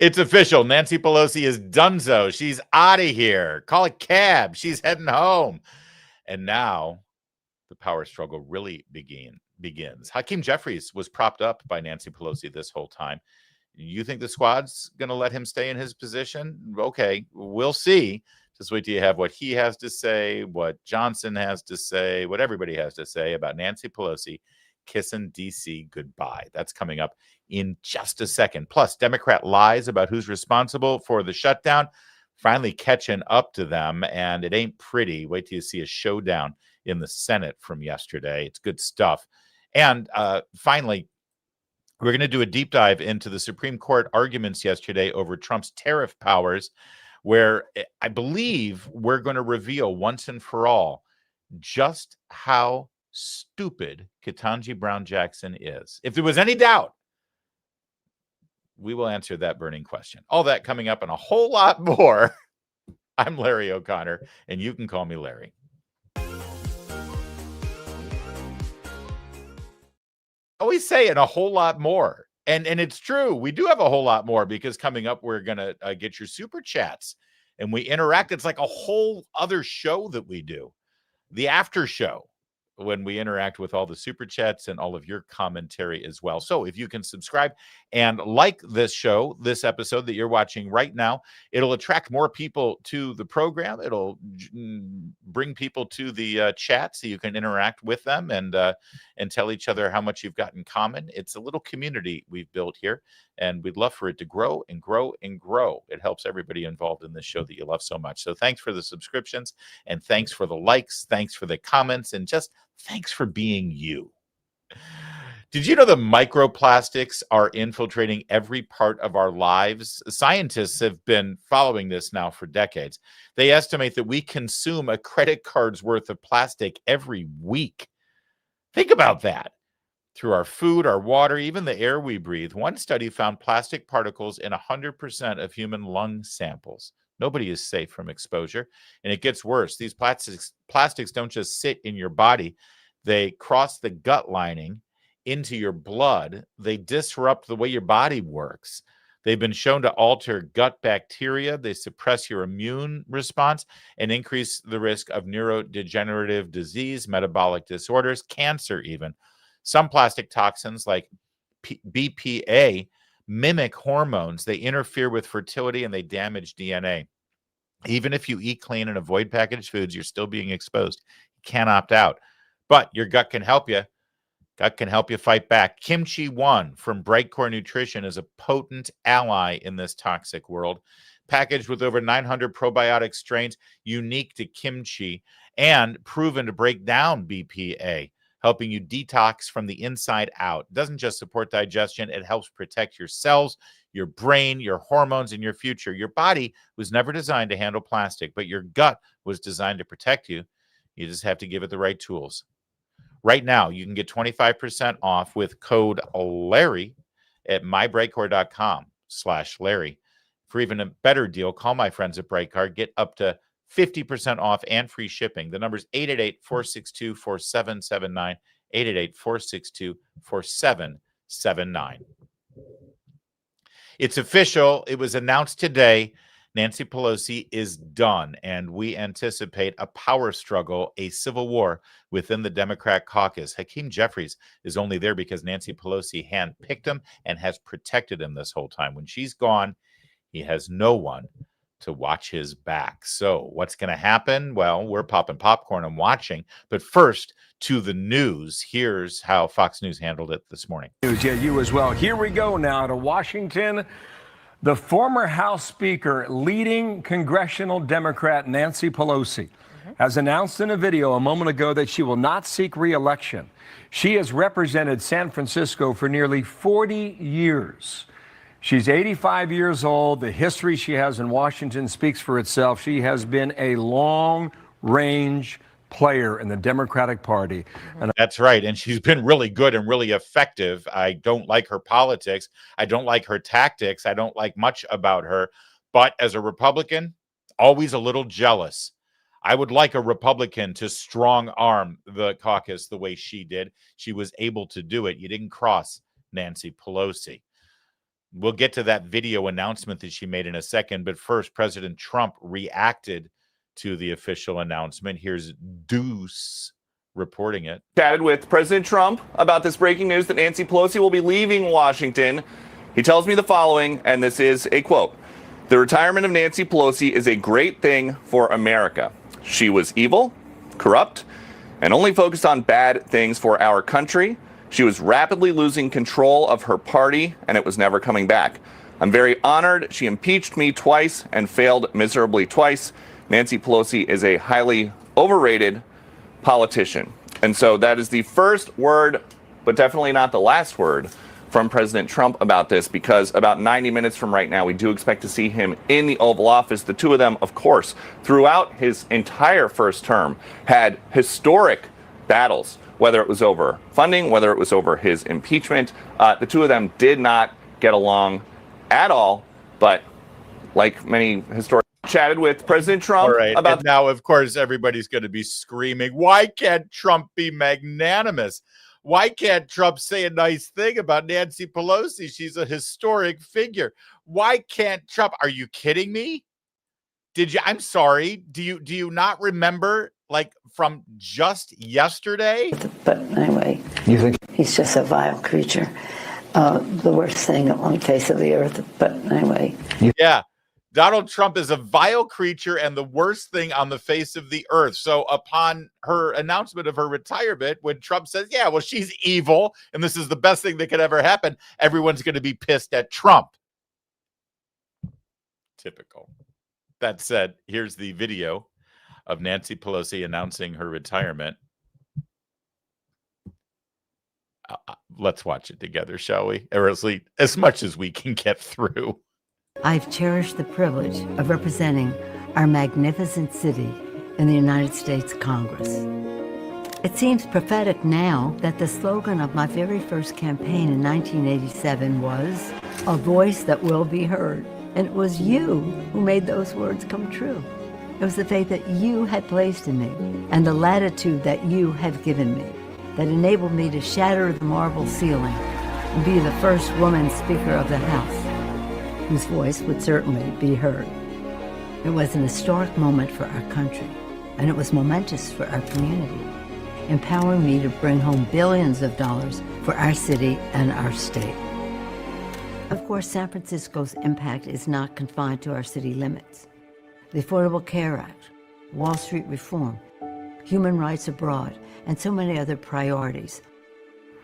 It's official. Nancy Pelosi is donezo. She's out of here. Call a cab. She's heading home. And now the power struggle really begins. Hakeem Jeffries was propped up by Nancy Pelosi this whole time. You think the squad's going to let him stay in his position? Okay, we'll see. Just wait till you have what he has to say, what Johnson has to say, what everybody has to say about Nancy Pelosi kissing D.C. goodbye. That's coming up in just a second. Plus, Democrat lies about who's responsible for the shutdown finally catching up to them, and it ain't pretty. Wait till you see a showdown in the Senate from yesterday. It's good stuff. And finally, we're going to do a deep dive into the Supreme Court arguments yesterday over Trump's tariff powers, where I believe we're going to reveal once and for all just how stupid Ketanji Brown Jackson is. If there was any doubt, we will answer that burning question. All that coming up and a whole lot more. I'm Larry O'Connor, and you can call me Larry. Always saying a whole lot more. And it's true. We do have a whole lot more because coming up, we're going to get your super chats and we interact. It's like a whole other show that we do, the after show, when we interact with all the super chats and all of your commentary as well. So if you can subscribe and like this show, this episode that you're watching right now, it'll attract more people to the program. It'll bring people to the chat so you can interact with them and tell each other how much you've got in common. It's a little community we've built here, and we'd love for it to grow and grow and grow. It helps everybody involved in this show that you love so much. So thanks for the subscriptions, and thanks for the likes, thanks for the comments, and just thanks for being you. Did you know that microplastics are infiltrating every part of our lives? Scientists have been following this now for decades. They estimate that we consume a credit card's worth of plastic every week. Think about that. Through our food, our water, even the air we breathe. One study found plastic particles in 100% of human lung samples. Nobody is safe from exposure, and it gets worse. These plastics don't just sit in your body. They cross the gut lining into your blood. They disrupt the way your body works. They've been shown to alter gut bacteria. They suppress your immune response and increase the risk of neurodegenerative disease, metabolic disorders, cancer even. Some plastic toxins like BPA mimic hormones. They interfere with fertility and they damage DNA. Even if you eat clean and avoid packaged foods, you're still being exposed. You can't opt out. But your gut can help you. Gut can help you fight back. Kimchi 1 from Brightcore Nutrition is a potent ally in this toxic world. Packaged with over 900 probiotic strains unique to kimchi and proven to break down BPA, helping you detox from the inside out. It doesn't just support digestion, it helps protect your cells, your brain, your hormones, and your future. Your body was never designed to handle plastic, but your gut was designed to protect you. You just have to give it the right tools. Right now, you can get 25% off with code Larry at mybrightcore.com/Larry. For even a better deal, call my friends at Brightcore. Get up to 50% off and free shipping. The number is 888-462-4779, 888-462-4779. It's official. It was announced today. Nancy Pelosi is done, and we anticipate a power struggle, a civil war within the Democrat caucus. Hakeem Jeffries is only there because Nancy Pelosi handpicked him and has protected him this whole time. When she's gone, he has no one to watch his back. So what's going to happen? Well, we're popping popcorn and watching. But first, to the news. Here's how Fox News handled it this morning. Yeah, you as well. Here we go now to Washington. The former House Speaker, leading congressional Democrat Nancy Pelosi, has announced in a video a moment ago that she will not seek re-election. She has represented San Francisco for nearly 40 years. She's 85 years old. The history she has in Washington speaks for itself. She has been a long-range player in the Democratic Party. And that's right. And she's been really good and really effective. I don't like her politics. I don't like her tactics. I don't like much about her. But as a Republican, always a little jealous. I would like a Republican to strong arm the caucus the way she did. She was able to do it. You didn't cross Nancy Pelosi. We'll get to that video announcement that she made in a second. But first, President Trump reacted to the official announcement. Here's Deuce reporting it. Chatted with President Trump about this breaking news that Nancy Pelosi will be leaving Washington. He tells me the following, and this is a quote. The retirement of Nancy Pelosi is a great thing for America. She was evil, corrupt, and only focused on bad things for our country. She was rapidly losing control of her party, and it was never coming back. I'm very honored. She impeached me twice and failed miserably twice. Nancy Pelosi is a highly overrated politician. And so that is the first word, but definitely not the last word, from President Trump about this, because about 90 minutes from right now, we do expect to see him in the Oval Office. The two of them, of course, throughout his entire first term, had historic battles, whether it was over funding, whether it was over his impeachment. The two of them did not get along at all, but like many historians, chatted with President Trump about... And now, of course, everybody's going to be screaming, why can't Trump be magnanimous? Why can't Trump say a nice thing about Nancy Pelosi? She's a historic figure. Why can't Trump? Are you kidding me? Did you? I'm sorry. Do you not remember, like, from just yesterday? But anyway, You think? he's just a vile creature. The worst thing on the face of the earth. But anyway. Yeah. Donald Trump is a vile creature and the worst thing on the face of the earth. So upon her announcement of her retirement, when Trump says, yeah, well, she's evil and this is the best thing that could ever happen, everyone's going to be pissed at Trump. Typical. That said, here's the video of Nancy Pelosi announcing her retirement. Let's watch it together, shall we? Or at least as much as we can get through. I've cherished the privilege of representing our magnificent city in the United States Congress. It seems prophetic now that the slogan of my very first campaign in 1987 was, "A voice that will be heard." And it was you who made those words come true. It was the faith that you had placed in me and the latitude that you have given me that enabled me to shatter the marble ceiling and be the first woman Speaker of the House, whose voice would certainly be heard. It was an historic moment for our country, and it was momentous for our community, empowering me to bring home billions of dollars for our city and our state. Of course, San Francisco's impact is not confined to our city limits. The Affordable Care Act, Wall Street reform, human rights abroad, and so many other priorities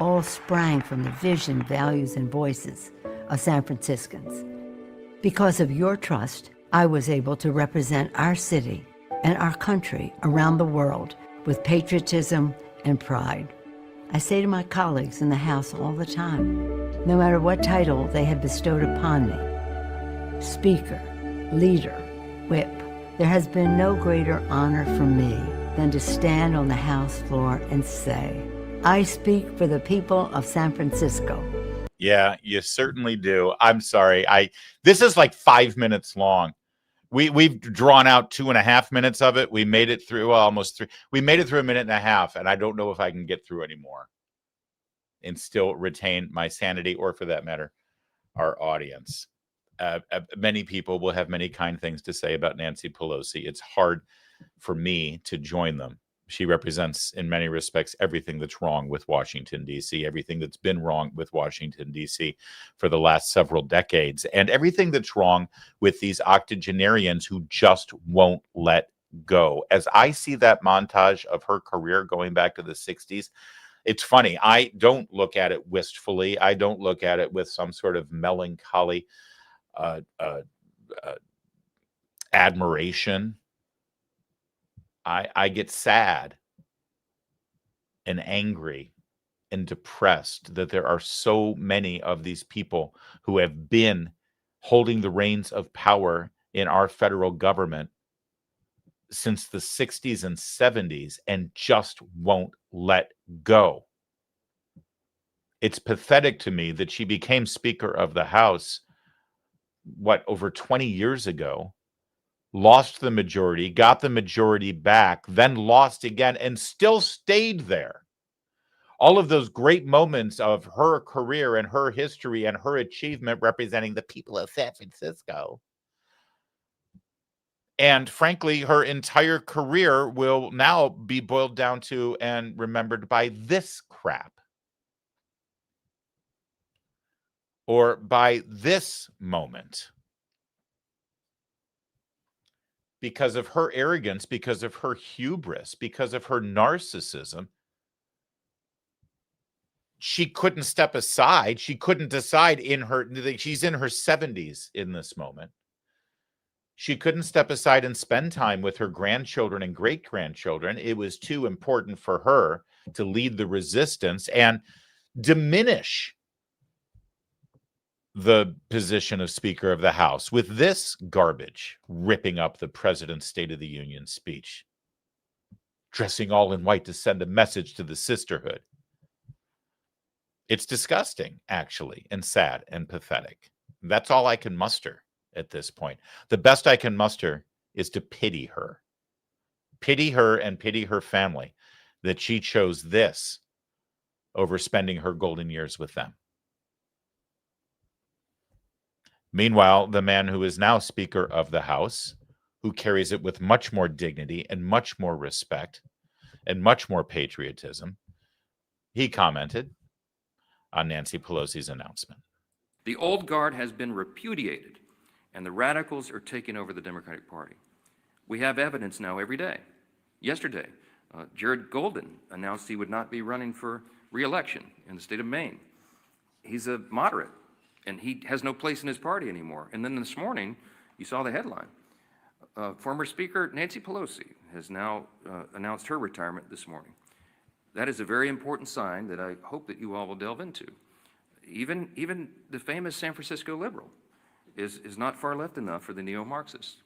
all sprang from the vision, values, and voices of San Franciscans. Because of your trust, I was able to represent our city and our country around the world with patriotism and pride. I say to my colleagues in the House all the time, no matter what title they have bestowed upon me, Speaker, Leader, Whip, there has been no greater honor for me than to stand on the House floor and say, I speak for the people of San Francisco. Yeah, you certainly do. I'm sorry. This is like 5 minutes long. We've drawn out 2.5 minutes of it. We made it through almost 3. We made it through 1.5 minutes, and I don't know if I can get through anymore and still retain my sanity, or for that matter, our audience. Many people will have many kind things to say about Nancy Pelosi. It's hard for me to join them. She represents, in many respects, everything that's wrong with Washington, D.C., everything that's been wrong with Washington, D.C. for the last several decades, and everything that's wrong with these octogenarians who just won't let go. As I see that montage of her career going back to the 60s, it's funny. I don't look at it wistfully. I don't look at it with some sort of melancholy admiration. I get sad and angry and depressed that there are so many of these people who have been holding the reins of power in our federal government since the 60s and 70s and just won't let go. It's pathetic to me that she became Speaker of the House, over 20 years ago, lost the majority, got the majority back, then lost again, and still stayed there. all of those great moments of her career and her history and her achievement representing the people of San Francisco. And frankly, her entire career will now be boiled down to and remembered by this crap. Or by this moment. Because of her arrogance, because of her hubris, because of her narcissism, she couldn't step aside. She couldn't decide she's in her 70s in this moment. She couldn't step aside and spend time with her grandchildren and great-grandchildren. It was too important for her to lead the resistance and diminish the position of Speaker of the House with this garbage ripping up the President's State of the Union speech, dressing all in white to send a message to the sisterhood. It's disgusting, actually, and sad and pathetic. That's all I can muster at this point. The best I can muster is to pity her. Pity her and pity her family that she chose this over spending her golden years with them. Meanwhile, the man who is now Speaker of the House, who carries it with much more dignity and much more respect and much more patriotism, he commented on Nancy Pelosi's announcement. The old guard has been repudiated, and the radicals are taking over the Democratic Party. We have evidence now every day. Yesterday, Jared Golden announced he would not be running for re-election in the state of Maine. He's a moderate, and he has no place in his party anymore. And then this morning, you saw the headline. Former Speaker Nancy Pelosi has now announced her retirement this morning. That is a very important sign that I hope that you all will delve into. Even the famous San Francisco liberal is not far left enough for the neo-Marxists.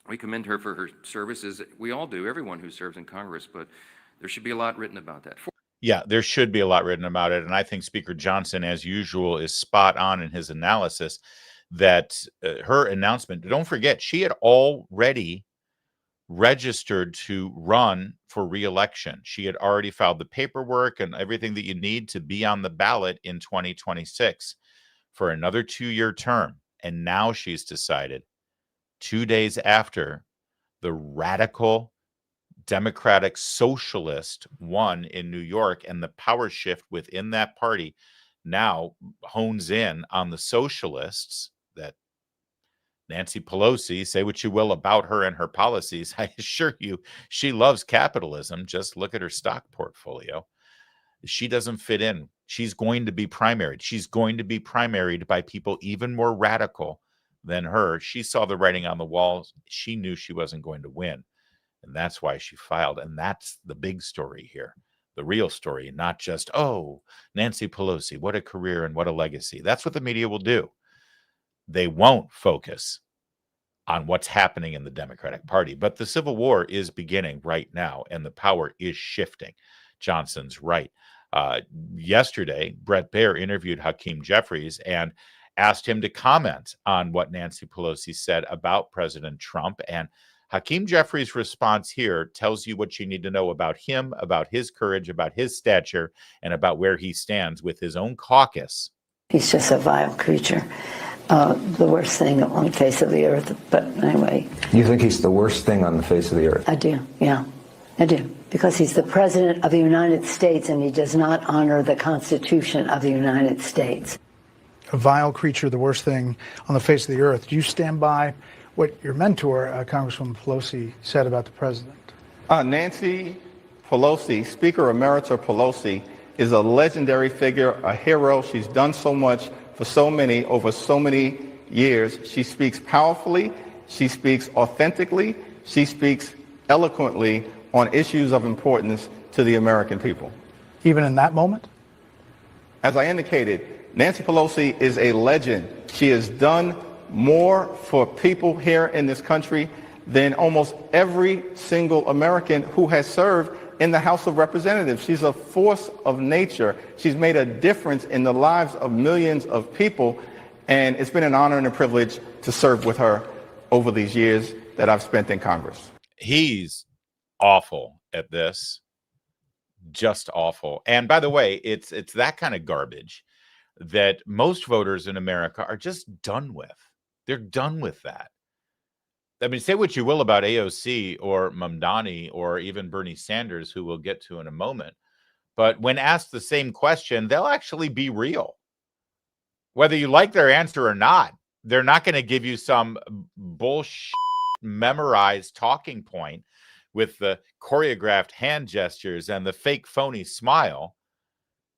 We commend her for her services. We all do, everyone who serves in Congress, but there should be a lot written about that. Yeah, there should be a lot written about it. And I think Speaker Johnson, as usual, is spot on in his analysis that her announcement, don't forget, she had already registered to run for re-election. She had already filed the paperwork and everything that you need to be on the ballot in 2026 for another 2-year term. And now she's decided 2 days after the radical Democratic Socialist won in New York and the power shift within that party now hones in on the socialists that Nancy Pelosi, say what you will about her and her policies. I assure you, she loves capitalism. Just look at her stock portfolio. She doesn't fit in. She's going to be primaried. She's going to be primaried by people even more radical than her. She saw the writing on the wall. She knew she wasn't going to win. And that's why she filed. And that's the big story here. The real story, not just, oh, Nancy Pelosi, what a career and what a legacy. That's what the media will do. They won't focus on what's happening in the Democratic Party. But the Civil War is beginning right now, and the power is shifting. Johnson's right. Yesterday, Bret Baier interviewed Hakeem Jeffries and asked him to comment on what Nancy Pelosi said about President Trump. And Hakeem Jeffries' response here tells you what you need to know about him, about his courage, about his stature, and about where he stands with his own caucus. He's just a vile creature. The worst thing on the face of the earth. But anyway. You think he's the worst thing on the face of the earth? I do, yeah. I do. Because he's the President of the United States and he does not honor the Constitution of the United States. A vile creature, the worst thing on the face of the earth. Do you stand by what your mentor, Congresswoman Pelosi, said about the president? Nancy Pelosi, Speaker Emerita Pelosi, is a legendary figure, a hero. She's done so much for so many, over so many years. She speaks powerfully, she speaks authentically, she speaks eloquently on issues of importance to the American people. Even in that moment? As I indicated, Nancy Pelosi is a legend. She has done more for people here in this country than almost every single American who has served in the House of Representatives. She's a force of nature. She's made a difference in the lives of millions of people, and it's been an honor and a privilege to serve with her over these years that I've spent in Congress. He's awful at this, just awful. And by the way, it's that kind of garbage that most voters in America are just done with. They're done with that. I mean, say what you will about AOC or Mamdani or even Bernie Sanders, who we'll get to in a moment, but when asked the same question, they'll actually be real. Whether you like their answer or not, they're not going to give you some bullshit memorized talking point with the choreographed hand gestures and the fake phony smile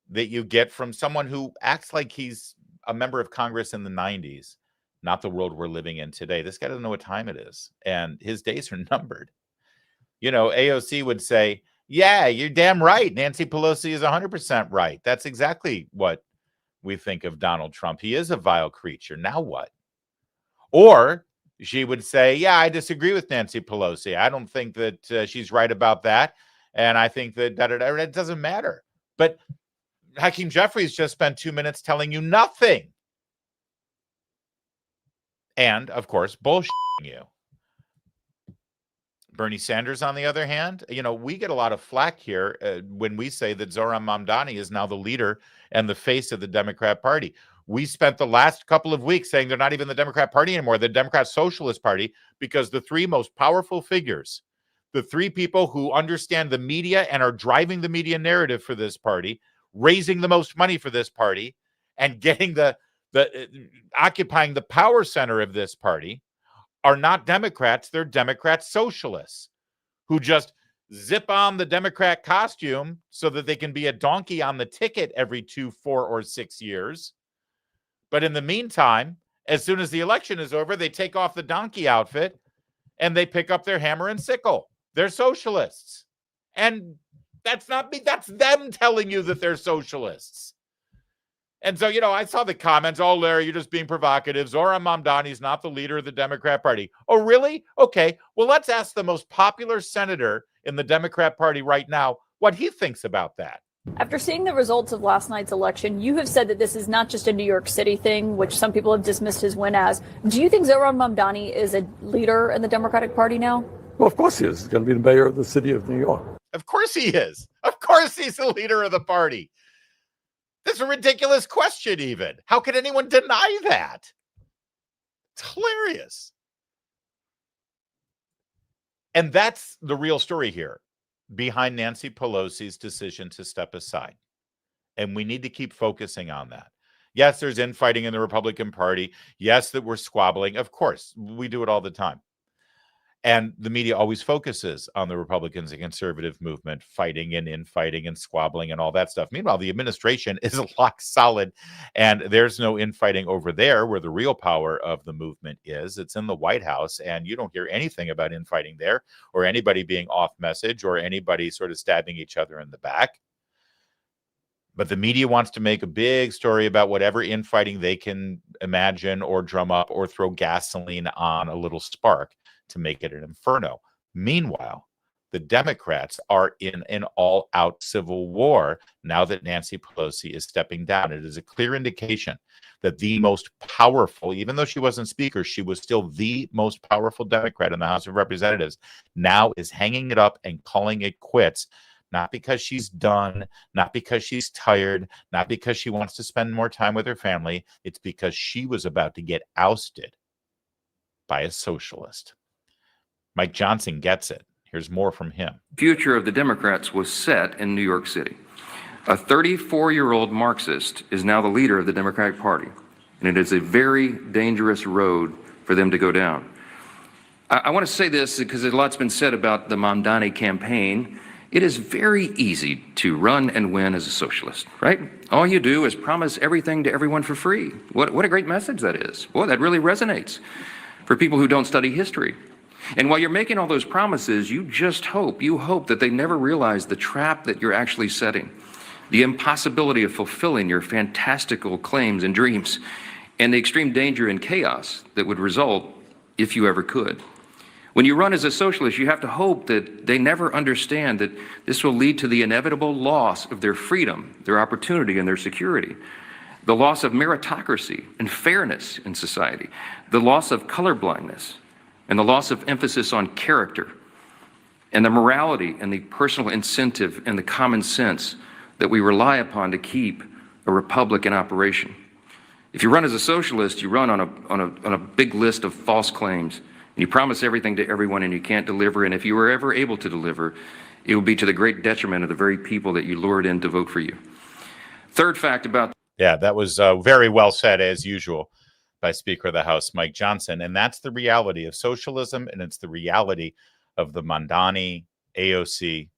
that you get from someone who acts like he's a member of Congress in the 90s, not the world we're living in today. This guy doesn't know what time it is, and his days are numbered. You know, AOC would say, yeah, you're damn right. Nancy Pelosi is 100% right. That's exactly what we think of Donald Trump. He is a vile creature. Now what? Or she would say, yeah, I disagree with Nancy Pelosi. I don't think that she's right about that. And I think that it doesn't matter. But Hakeem Jeffries just spent 2 minutes telling you nothing. And, of course, bullshitting you. Bernie Sanders, on the other hand, you know, we get a lot of flack here when we say that Zohran Mamdani is now the leader and the face of the Democrat Party. We spent the last couple of weeks saying they're not even the Democrat Party anymore, the Democrat Socialist Party, because the three most powerful figures, the three people who understand the media and are driving the media narrative for this party, raising the most money for this party, and getting occupying the power center of this party, are not Democrats. They're Democrat socialists who just zip on the Democrat costume so that they can be a donkey on the ticket every 2, 4, or 6 years. But in the meantime, as soon as the election is over, they take off the donkey outfit and they pick up their hammer and sickle. They're socialists. And that's not me. That's them telling you that they're socialists. And so, you know, I saw the comments, oh, Larry, you're just being provocative. Zohran Mamdani is not the leader of the Democrat Party. Oh, really? Okay. Well, let's ask the most popular senator in the Democrat Party right now what he thinks about that. After seeing the results of last night's election, you have said that this is not just a New York City thing, which some people have dismissed his win as. Do you think Zohran Mamdani is a leader in the Democratic Party now? Well, of course he is. He's going to be the mayor of the city of New York. Of course he is. Of course he's the leader of the party. That's a ridiculous question, even. How could anyone deny that? It's hilarious. And that's the real story here behind Nancy Pelosi's decision to step aside. And we need to keep focusing on that. Yes, there's infighting in the Republican Party. Yes, that we're squabbling. Of course, we do it all the time. And the media always focuses on the Republicans and conservative movement fighting and infighting and squabbling and all that stuff. Meanwhile, the administration is lock solid, and there's no infighting over there where the real power of the movement is. It's in the White House, and you don't hear anything about infighting there or anybody being off message or anybody sort of stabbing each other in the back. But the media wants to make a big story about whatever infighting they can imagine or drum up or throw gasoline on a little spark to make it an inferno. Meanwhile, the Democrats are in an all-out civil war now that Nancy Pelosi is stepping down. It is a clear indication that the most powerful, even though she wasn't Speaker, she was still the most powerful Democrat in the House of Representatives, now is hanging it up and calling it quits, not because she's done, not because she's tired, not because she wants to spend more time with her family. It's because she was about to get ousted by a socialist. Mike Johnson gets it. Here's more from him. The future of the Democrats was set in New York City. A 34-year-old Marxist is now the leader of the Democratic Party, and it is a very dangerous road for them to go down. I want to say this because a lot's been said about the Mamdani campaign. It is very easy to run and win as a socialist, right? All you do is promise everything to everyone for free. What a great message that is. Boy, that really resonates for people who don't study history. And while you're making all those promises, you hope that they never realize the trap that you're actually setting, the impossibility of fulfilling your fantastical claims and dreams, and the extreme danger and chaos that would result if you ever could. When you run as a socialist, you have to hope that they never understand that this will lead to the inevitable loss of their freedom, their opportunity, and their security, the loss of meritocracy and fairness in society, the loss of colorblindness, and the loss of emphasis on character. and the morality and the personal incentive and the common sense that we rely upon to keep a republic in operation. If you run as a socialist, you run on a big list of false claims, and you promise everything to everyone and you can't deliver, and if you were ever able to deliver, it will be to the great detriment of the very people that you lured in to vote for you. Third fact about... Yeah, that was very well said, as usual, by Speaker of the House Mike Johnson. And that's the reality of socialism, and it's the reality of the Mamdani, AOC,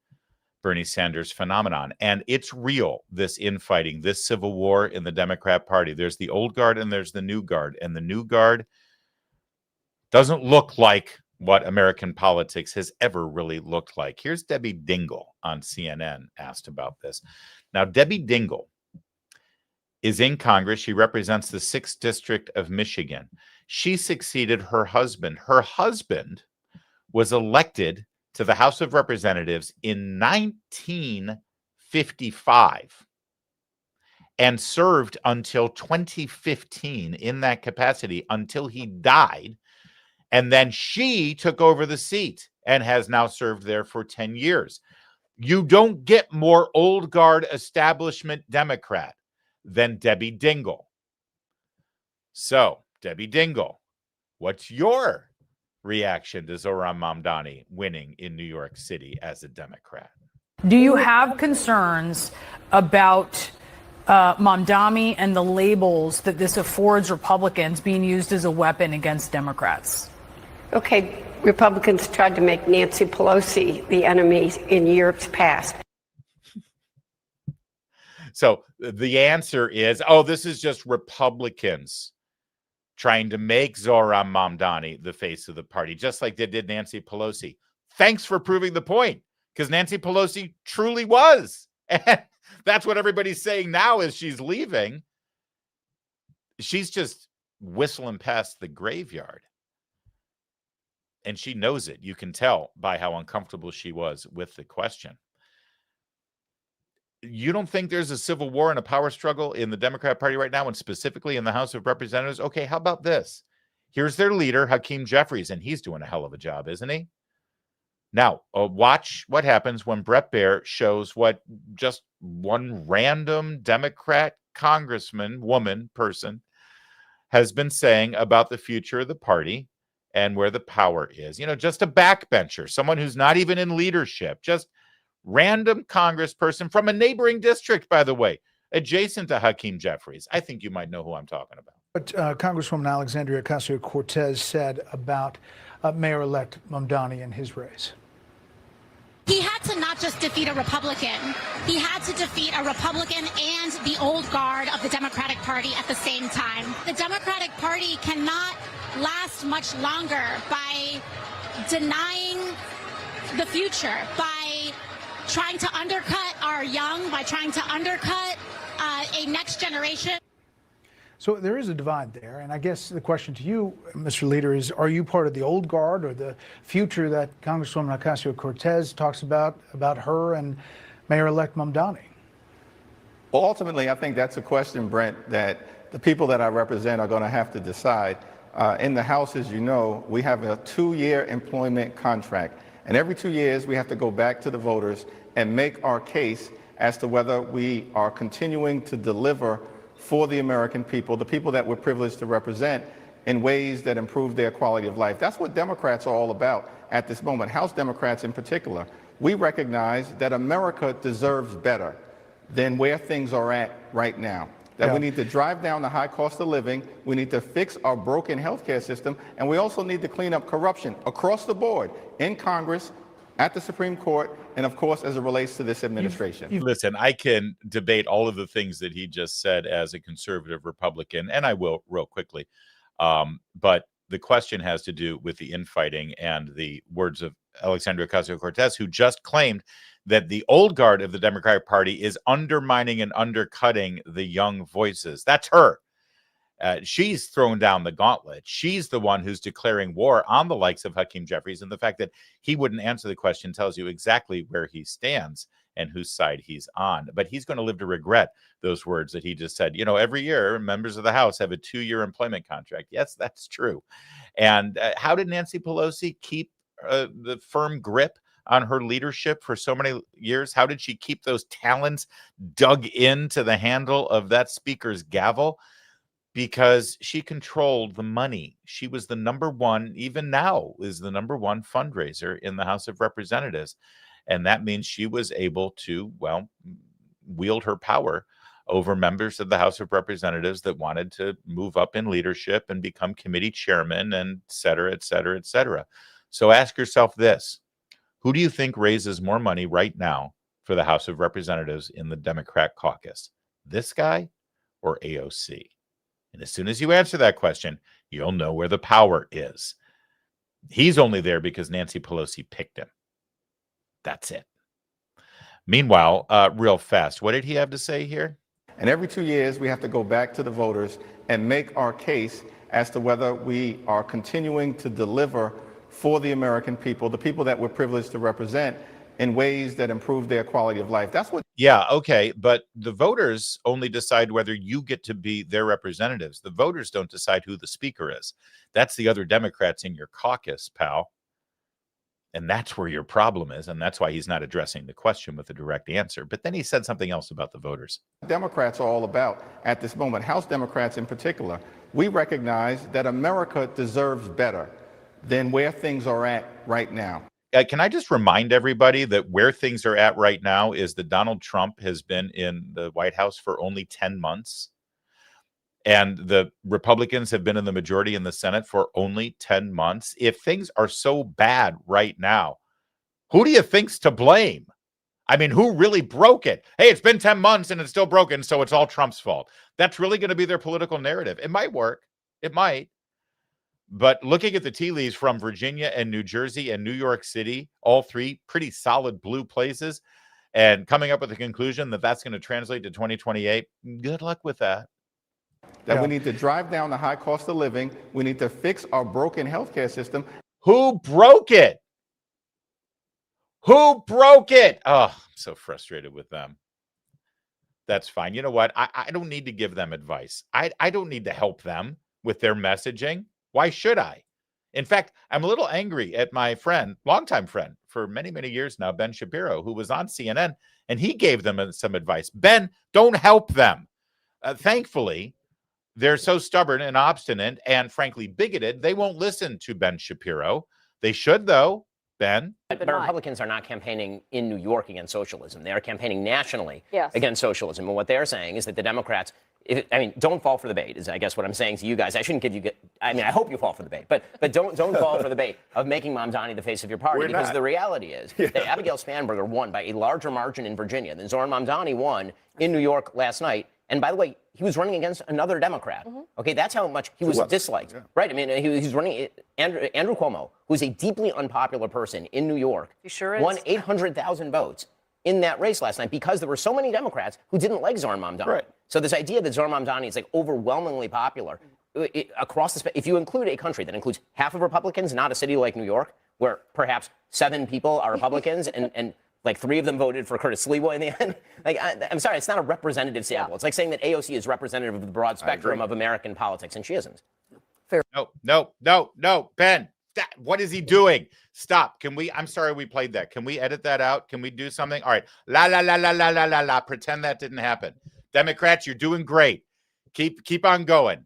Bernie Sanders phenomenon. And it's real, this infighting, this civil war in the Democrat Party. There's the old guard and there's the new guard. And the new guard doesn't look like what American politics has ever really looked like. Here's Debbie Dingell on CNN asked about this. Now, Debbie Dingell is in Congress. She represents the 6th District of Michigan. She succeeded her husband. Her husband was elected to the House of Representatives in 1955 and served until 2015 in that capacity until he died. And then she took over the seat and has now served there for 10 years. You don't get more old guard establishment Democrat than Debbie Dingell. So, Debbie Dingell, what's your reaction to Zohran Mamdani winning in New York City as a Democrat? Do you have concerns about Mamdani and the labels that this affords Republicans being used as a weapon against Democrats? Okay, Republicans tried to make Nancy Pelosi the enemy in years past. So the answer is, oh, this is just Republicans trying to make Zohran Mamdani the face of the party, just like they did Nancy Pelosi. Thanks for proving the point, because Nancy Pelosi truly was. And that's what everybody's saying now as she's leaving. She's just whistling past the graveyard. And she knows it. You can tell by how uncomfortable she was with the question. You don't think there's a civil war and a power struggle in the Democrat Party right now, and specifically in the House of Representatives? Okay, how about this? Here's their leader, Hakeem Jeffries, and he's doing a hell of a job, isn't he? Now, watch what happens when Bret Baier shows what just one random Democrat congressman, woman, person has been saying about the future of the party and where the power is. You know, just a backbencher, someone who's not even in leadership, just random congressperson from a neighboring district, by the way, adjacent to Hakeem Jeffries. I think you might know who I'm talking about. What Congresswoman Alexandria Ocasio-Cortez said about Mayor-elect Mamdani and his race. He had to not just defeat a Republican, he had to defeat a Republican and the old guard of the Democratic Party at the same time. The Democratic Party cannot last much longer by denying the future, by trying to undercut our young, by trying to undercut a next generation. So there is a divide there, and I guess the question to you, Mr. Leader, is are you part of the old guard or the future that Congresswoman Ocasio-Cortez talks about her and Mayor-elect Mamdani? Well, ultimately, I think that's a question, Brent, that the people that I represent are going to have to decide. In the House, as you know, we have a 2-year employment contract, and every 2 years we have to go back to the voters and make our case as to whether we are continuing to deliver for the American people, the people that we're privileged to represent, in ways that improve their quality of life. That's what Democrats are all about at this moment, House Democrats in particular. We recognize that America deserves better than where things are at right now. That we need to drive down the high cost of living, we need to fix our broken healthcare system, and we also need to clean up corruption across the board in Congress, at the Supreme Court, and of course, as it relates to this administration. Listen, I can debate all of the things that he just said as a conservative Republican, and I will real quickly. But the question has to do with the infighting and the words of Alexandria Ocasio-Cortez, who just claimed that the old guard of the Democratic Party is undermining and undercutting the young voices. That's her. She's thrown down the gauntlet. She's the one who's declaring war on the likes of Hakeem Jeffries, and the fact that he wouldn't answer the question tells you exactly where he stands and whose side he's on. But he's going to live to regret those words that he just said. You know, every year, members of the House have a 2-year employment contract. Yes, that's true. And how did Nancy Pelosi keep the firm grip on her leadership for so many years? How did she keep those talons dug into the handle of that speaker's gavel? Because she controlled the money. She was the number one, even now is the number one fundraiser in the House of Representatives. And that means she was able to, well, wield her power over members of the House of Representatives that wanted to move up in leadership and become committee chairman, and et cetera, et cetera, et cetera. So ask yourself this: who do you think raises more money right now for the House of Representatives in the Democrat caucus? This guy or AOC? And as soon as you answer that question, you'll know where the power is. He's only there because Nancy Pelosi picked him. That's it. Meanwhile, real fast, what did he have to say here? And every 2 years, we have to go back to the voters and make our case as to whether we are continuing to deliver for the American people, the people that we're privileged to represent, in ways that improve their quality of life. That's what. Yeah, okay, but the voters only decide whether you get to be their representatives. The voters don't decide who the speaker is. That's the other Democrats in your caucus, pal. And that's where your problem is, and that's why he's not addressing the question with a direct answer. But then he said something else about the voters. Democrats are all about at this moment, House Democrats in particular. We recognize that America deserves better than where things are at right now. Can I just remind everybody that where things are at right now is that Donald Trump has been in the White House for only 10 months. And the Republicans have been in the majority in the Senate for only 10 months. If things are so bad right now, who do you think's to blame? I mean, who really broke it? Hey, it's been 10 months and it's still broken, so it's all Trump's fault. That's really going to be their political narrative. It might work. It might. But looking at the tea leaves from Virginia and New Jersey and New York City, all three pretty solid blue places, and coming up with the conclusion that that's going to translate to 2028, good luck with that. That we need to drive down the high cost of living. We need to fix our broken healthcare system. Who broke it? Who broke it? Oh, I'm so frustrated with them. That's fine. You know what? I don't need to give them advice. I don't need to help them with their messaging. Why should I? In fact, I'm a little angry at my friend, longtime friend for many, many years now, Ben Shapiro, who was on CNN, and he gave them some advice. Ben, don't help them. Thankfully, they're so stubborn and obstinate and frankly bigoted, they won't listen to Ben Shapiro. They should, though, Ben. But Republicans are not campaigning in New York against socialism. They are campaigning nationally Yes. against socialism. And what they're saying is that the Democrats, don't fall for the bait, is I guess what I'm saying to you guys. I shouldn't give you, I hope you fall for the bait, but don't fall for the bait of making Mamdani the face of your party. Because the reality is that Abigail Spanberger won by a larger margin in Virginia than Zoran Mamdani won in New York last night. And by the way, he was running against another Democrat. Okay, that's how much he was disliked, right? I mean, he's running Andrew Cuomo, who's a deeply unpopular person in New York. He sure is. Won 800,000 votes in that race last night because there were so many Democrats who didn't like Zoran Mamdani. Right. So this idea that Zoran Mamdani is like overwhelmingly popular across the if you include a country that includes half of Republicans, not a city like New York, where perhaps 7 people are Republicans and like 3 of them voted for Curtis Sliwa in the end. I'm sorry, it's not a representative sample. It's like saying that AOC is representative of the broad spectrum of American politics, and she isn't. Fair. No, Ben. What is he doing? Stop. Can we? I'm sorry we played that. Can we edit that out? Can we do something? All right. La la la la la la la la. Pretend that didn't happen. Democrats, you're doing great. Keep on going.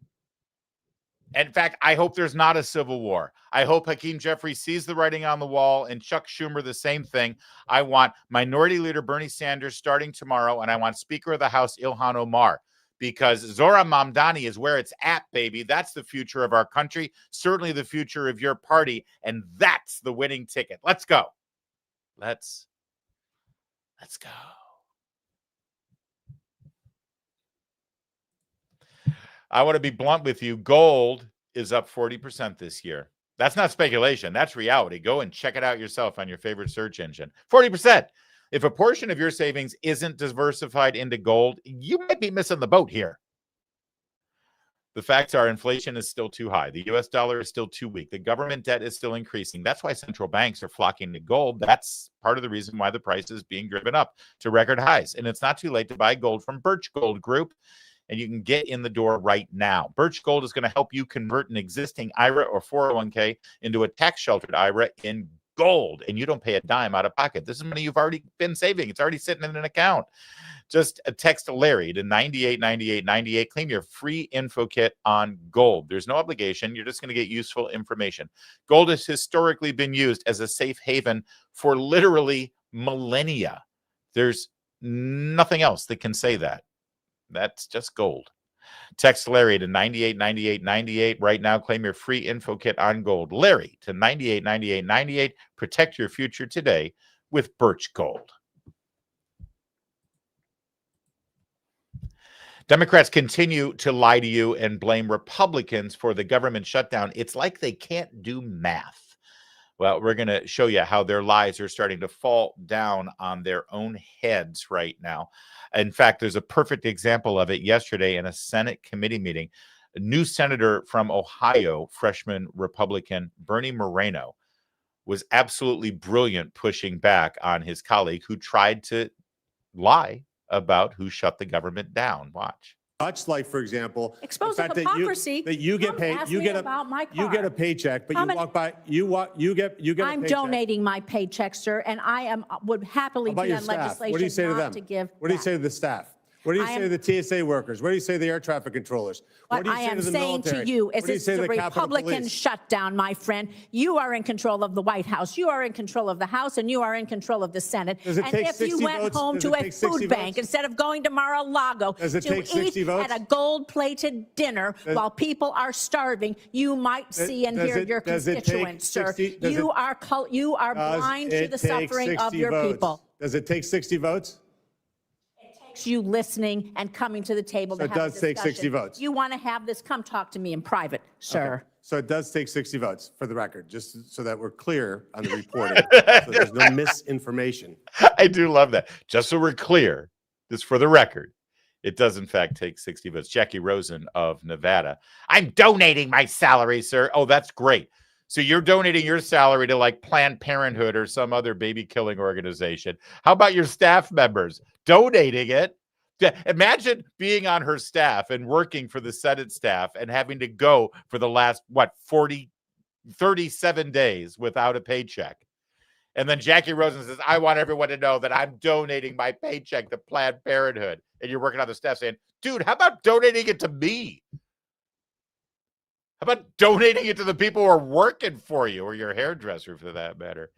In fact, I hope there's not a civil war. I hope Hakeem Jeffries sees the writing on the wall, and Chuck Schumer the same thing. I want Minority Leader Bernie Sanders starting tomorrow, and I want Speaker of the House Ilhan Omar, because Zoran Mamdani is where it's at, baby. That's the future of our country, certainly the future of your party, and that's the winning ticket. Let's go. Let's go. I want to be blunt with you. Gold is up 40% this year. That's not speculation. That's reality. Go and check it out yourself on your favorite search engine. 40%. If a portion of your savings isn't diversified into gold, you might be missing the boat here. The facts are inflation is still too high. The U.S. dollar is still too weak. The government debt is still increasing. That's why central banks are flocking to gold. That's part of the reason why the price is being driven up to record highs. And it's not too late to buy gold from Birch Gold Group. And you can get in the door right now. Birch Gold is going to help you convert an existing IRA or 401k into a tax-sheltered IRA in gold, and you don't pay a dime out of pocket. This is money you've already been saving. It's already sitting in an account. Just text Larry to 989898. Claim your free info kit on gold. There's no obligation. You're just going to get useful information. Gold has historically been used as a safe haven for literally millennia. There's nothing else that can say that. That's just gold. Text Larry to 989898 right now. Claim your free info kit on gold. Larry to 989898. Protect your future today with Birch Gold. Democrats continue to lie to you and blame Republicans for the government shutdown. It's like they can't do math. Well, we're going to show you how their lies are starting to fall down on their own heads right now. In fact, there's a perfect example of it yesterday in a Senate committee meeting. A new senator from Ohio, freshman Republican Bernie Moreno, was absolutely brilliant pushing back on his colleague who tried to lie about who shut the government down. Watch. Much like, for example, expose the hypocrisy that you get paid, you get a paycheck, but you walk by, you get. I'm donating my paycheck, sir, and I would happily be on legislation. What do you say to them? What do you say to the staff? What do you say to the TSA workers? What do you say to the air traffic controllers? What I am saying to you is it's a Republican shutdown, my friend. You are in control of the White House. You are in control of the House, and you are in control of the Senate. And if you went home to a food bank instead of going to Mar-a-Lago to eat at a gold-plated dinner while people are starving, you might see and hear your constituents, sir. You are blind to the suffering of your people. Does it take 60 votes? You listening and coming to the table to have a discussion. So it does take 60 votes. You want to have this, come talk to me in private, sir. Okay. So it does take 60 votes, for the record, just so that we're clear on the reporting, so there's no misinformation. I do love that. Just so we're clear, just for the record, it does in fact take 60 votes. Jackie Rosen of Nevada. I'm donating my salary, sir. Oh, that's great. So you're donating your salary to like Planned Parenthood or some other baby killing organization. How about your staff members donating it? Imagine being on her staff and working for the Senate staff and having to go for the last, 37 days without a paycheck. And then Jackie Rosen says, I want everyone to know that I'm donating my paycheck to Planned Parenthood. And you're working on the staff saying, dude, how about donating it to me? How about donating it to the people who are working for you, or your hairdresser for that matter?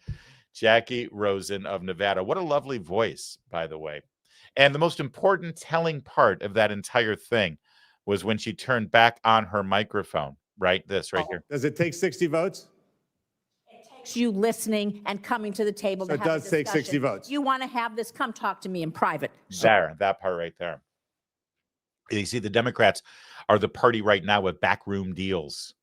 Jackie Rosen of Nevada. What a lovely voice, by the way. And the most important telling part of that entire thing was when she turned back on her microphone, right? This right here. Does it take 60 votes? It takes you listening and coming to the table to have a discussion. So it does take 60 votes. You want to have this, come talk to me in private. There, that part right there. You see, the Democrats are the party right now with backroom deals.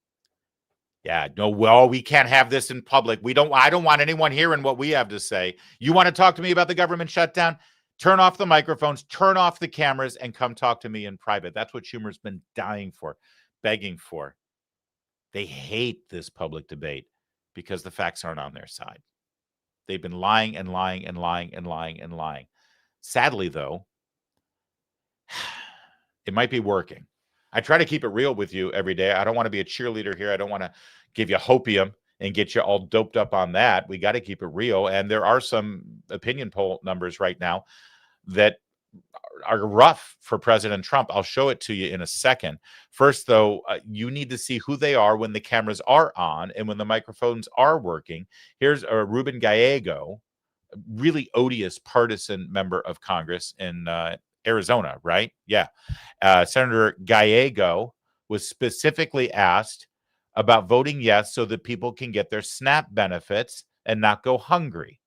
Yeah, no, well, we can't have this in public. I don't want anyone hearing what we have to say. You want to talk to me about the government shutdown? Turn off the microphones, turn off the cameras, and come talk to me in private. That's what Schumer's been dying for, begging for. They hate this public debate because the facts aren't on their side. They've been lying and lying and lying and lying and lying. Sadly, though, it might be working. I try to keep it real with you every day. I don't want to be a cheerleader here. I don't want to give you hopium and get you all doped up on that. We got to keep it real. And there are some opinion poll numbers right now that are rough for President Trump. I'll show it to you in a second. First, though, you need to see who they are when the cameras are on and when the microphones are working. Here's Ruben Gallego, really odious partisan member of Congress in Arizona, right? Yeah. Senator Gallego was specifically asked about voting yes so that people can get their SNAP benefits and not go hungry.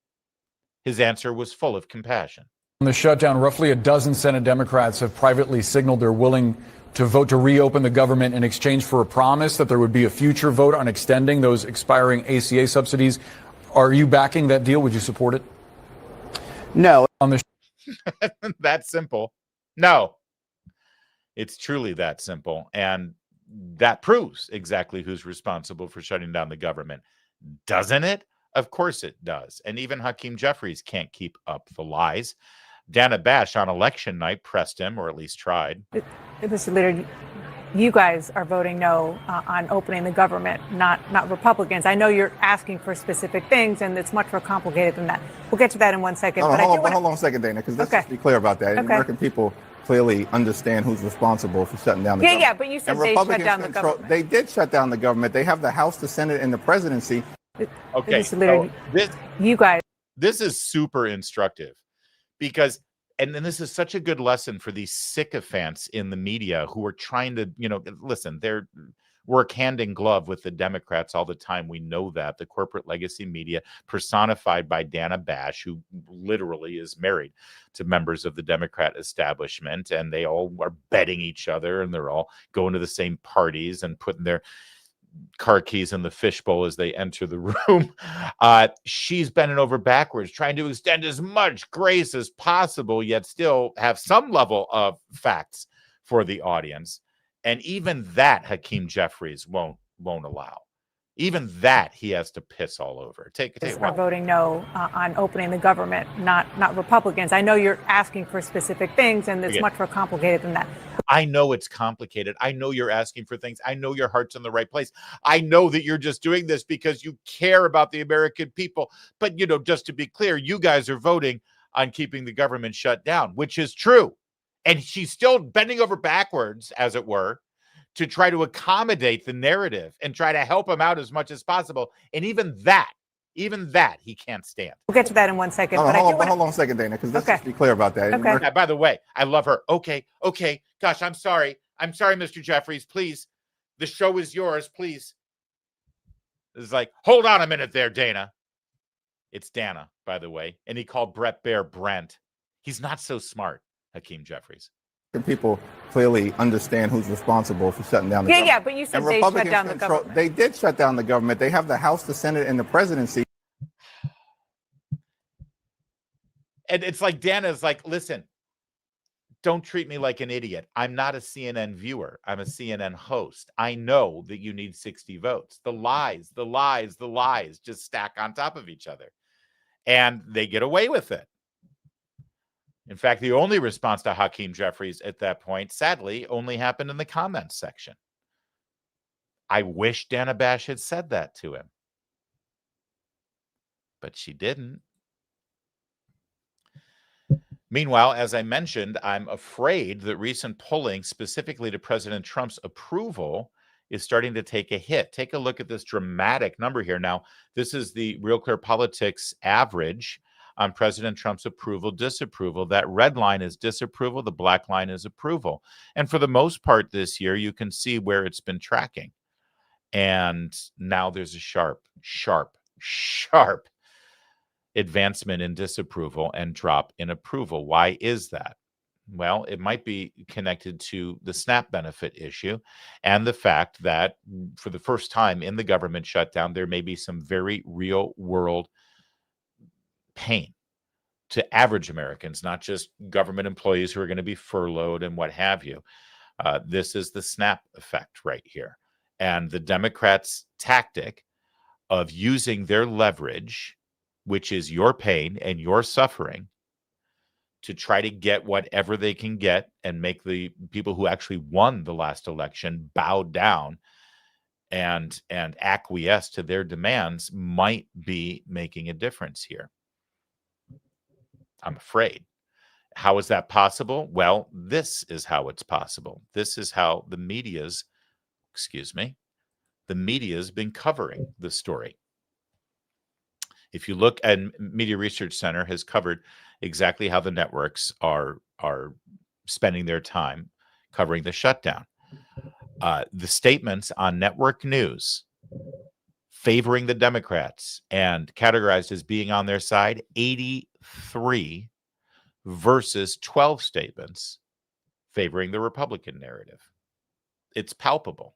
His answer was full of compassion. On the shutdown, roughly a dozen Senate Democrats have privately signaled they're willing to vote to reopen the government in exchange for a promise that there would be a future vote on extending those expiring ACA subsidies. Are you backing that deal? Would you support it? No. On the that simple. No. It's truly that simple. And that proves exactly who's responsible for shutting down the government. Doesn't it? Of course it does. And even Hakeem Jeffries can't keep up the lies. Dana Bash on election night pressed him, or at least tried. Mr. Leader, You guys are voting no on opening the government, not Republicans. I know you're asking for specific things, and it's much more complicated than that. We'll get to that in 1 second. No, but hold on a second, Dana, because let's just be clear about that. Okay. American people clearly understand who's responsible for shutting down the government. Yeah, but you said they shut down the government. They did shut down the government. They have the House, the Senate, and the presidency. Okay, so you guys. This is super instructive because, and this is such a good lesson for these sycophants in the media who are trying to, listen, they're work hand in glove with the Democrats all the time. We know that. The corporate legacy media personified by Dana Bash, who literally is married to members of the Democrat establishment, and they all are betting each other, and they're all going to the same parties and putting their car keys in the fishbowl as they enter the room. She's bending over backwards, trying to extend as much grace as possible, yet still have some level of facts for the audience. And even that Hakeem Jeffries won't allow. Even that he has to piss all over. Take Are voting no on opening the government, not Republicans. I know you're asking for specific things, and it's much more complicated than that. I know it's complicated. I know you're asking for things. I know your heart's in the right place. I know that you're just doing this because you care about the American people. But, just to be clear, you guys are voting on keeping the government shut down, which is true. And she's still bending over backwards, as it were, to try to accommodate the narrative and try to help him out as much as possible. And even that he can't stand. We'll get to that in 1 second. Hold on a second, Dana, because let's just be clear about that. Okay. By the way, I love her. Okay. Gosh, I'm sorry, Mr. Jeffries. Please, the show is yours. Please. It's like, hold on a minute there, Dana. It's Dana, by the way. And he called Brett Baer Brent. He's not so smart, Hakeem Jeffries. People clearly understand who's responsible for shutting down the government. Yeah, but you said they shut down the government. They did shut down the government. They have the House, the Senate, and the presidency. And it's like Dana's like, listen, don't treat me like an idiot. I'm not a CNN viewer. I'm a CNN host. I know that you need 60 votes. The lies just stack on top of each other. And they get away with it. In fact, the only response to Hakeem Jeffries at that point, sadly, only happened in the comments section. I wish Dana Bash had said that to him. But she didn't. Meanwhile, as I mentioned, I'm afraid that recent polling, specifically to President Trump's approval, is starting to take a hit. Take a look at this dramatic number here. Now, this is the Real Clear Politics average on President Trump's approval, disapproval. That red line is disapproval. The black line is approval. And for the most part this year, you can see where it's been tracking. And now there's a sharp advancement in disapproval and drop in approval. Why is that? Well, it might be connected to the SNAP benefit issue and the fact that for the first time in the government shutdown, there may be some very real world pain to average Americans, not just government employees who are going to be furloughed and what have you. This is the SNAP effect right here. And the Democrats' tactic of using their leverage, which is your pain and your suffering, to try to get whatever they can get and make the people who actually won the last election bow down and acquiesce to their demands might be making a difference here. I'm afraid. How is that possible? Well, this is how it's possible. This is how the media's been covering the story. If you look at Media Research Center has covered exactly how the networks are spending their time covering the shutdown. The statements on network news favoring the Democrats and categorized as being on their side, 83 versus 12 statements favoring the Republican narrative. It's palpable.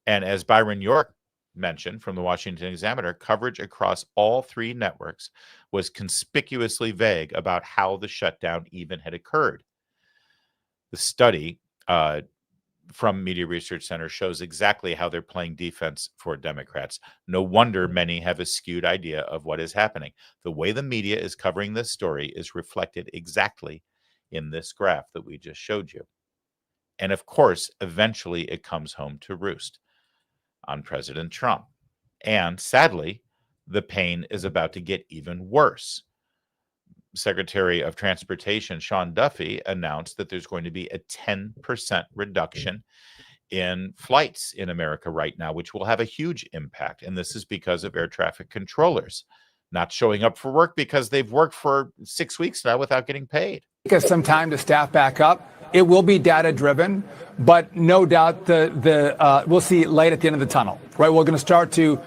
And as Byron York mentioned from the Washington Examiner, coverage across all three networks was conspicuously vague about how the shutdown even had occurred. The study from Media Research Center shows exactly how they're playing defense for Democrats. No wonder many have a skewed idea of what is happening. The way the media is covering this story is reflected exactly in this graph that we just showed you. And of course, eventually it comes home to roost on President Trump. And sadly, the pain is about to get even worse. Secretary of Transportation Sean Duffy announced that there's going to be a 10% reduction in flights in America right now, which will have a huge impact. And this is because of air traffic controllers not showing up for work because they've worked for 6 weeks now without getting paid. Take us some time to staff back up. It will be data driven, but no doubt we'll see light at the end of the tunnel. Right, we're going to start to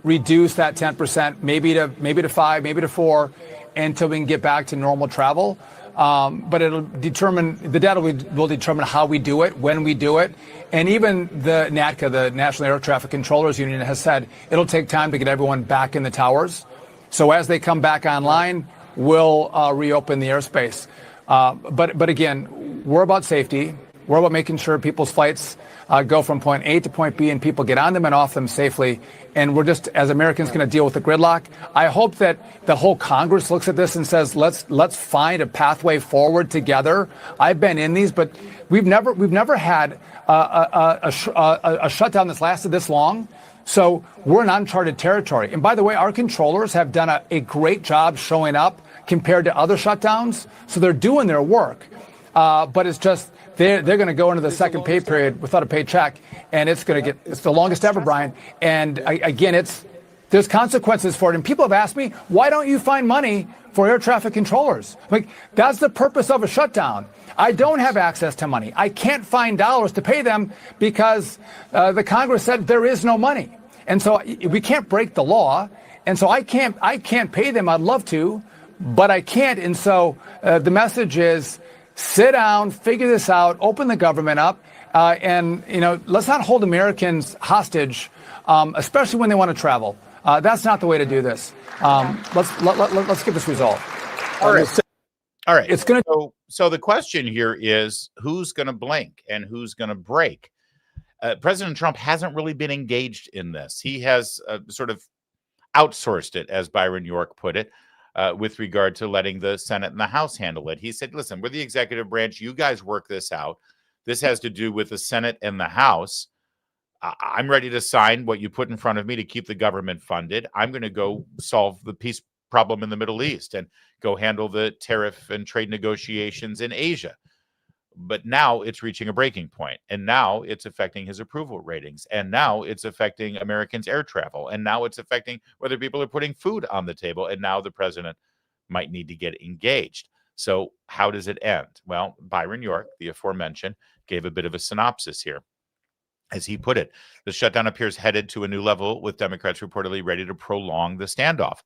reduce that 10%, maybe to 5, maybe to 4, until we can get back to normal travel. But the data will determine how we do it, when we do it. And even the NATCA, the National Air Traffic Controllers Union, has said it'll take time to get everyone back in the towers. So as they come back online, we'll reopen the airspace. But again, we're about safety. We're about making sure people's flights go from point A to point B and people get on them and off them safely. And we're just, as Americans, going to deal with the gridlock. I hope that the whole Congress looks at this and says, let's find a pathway forward together. I've been in these, but we've never had a shutdown that's lasted this long. So we're in uncharted territory. And by the way, our controllers have done a great job showing up compared to other shutdowns. So they're doing their work. But it's just they're going to go into the second pay period without a paycheck, and it's the longest ever, Brian. And again, there's consequences for it. And people have asked me, why don't you find money for air traffic controllers? Like, that's the purpose of a shutdown. I don't have access to money. I can't find dollars to pay them because the Congress said there is no money, and so we can't break the law. And so I can't pay them. I'd love to, but I can't. And so the message is, sit down, figure this out, open the government up, and let's not hold Americans hostage, especially when they want to travel. That's not the way to do this. Let's get this resolved. All right. It's going to. So the question here is, who's going to blink and who's going to break? President Trump hasn't really been engaged in this. He has sort of outsourced it, as Byron York put it. With regard to letting the Senate and the House handle it. He said, listen, we're the executive branch. You guys work this out. This has to do with the Senate and the House. I'm ready to sign what you put in front of me to keep the government funded. I'm going to go solve the peace problem in the Middle East and go handle the tariff and trade negotiations in Asia. But now it's reaching a breaking point, and now it's affecting his approval ratings, and now it's affecting Americans' air travel, and now it's affecting whether people are putting food on the table, and now the president might need to get engaged. So how does it end? Well, Byron York, the aforementioned, gave a bit of a synopsis here. As he put it, the shutdown appears headed to a new level, with Democrats reportedly ready to prolong the standoff.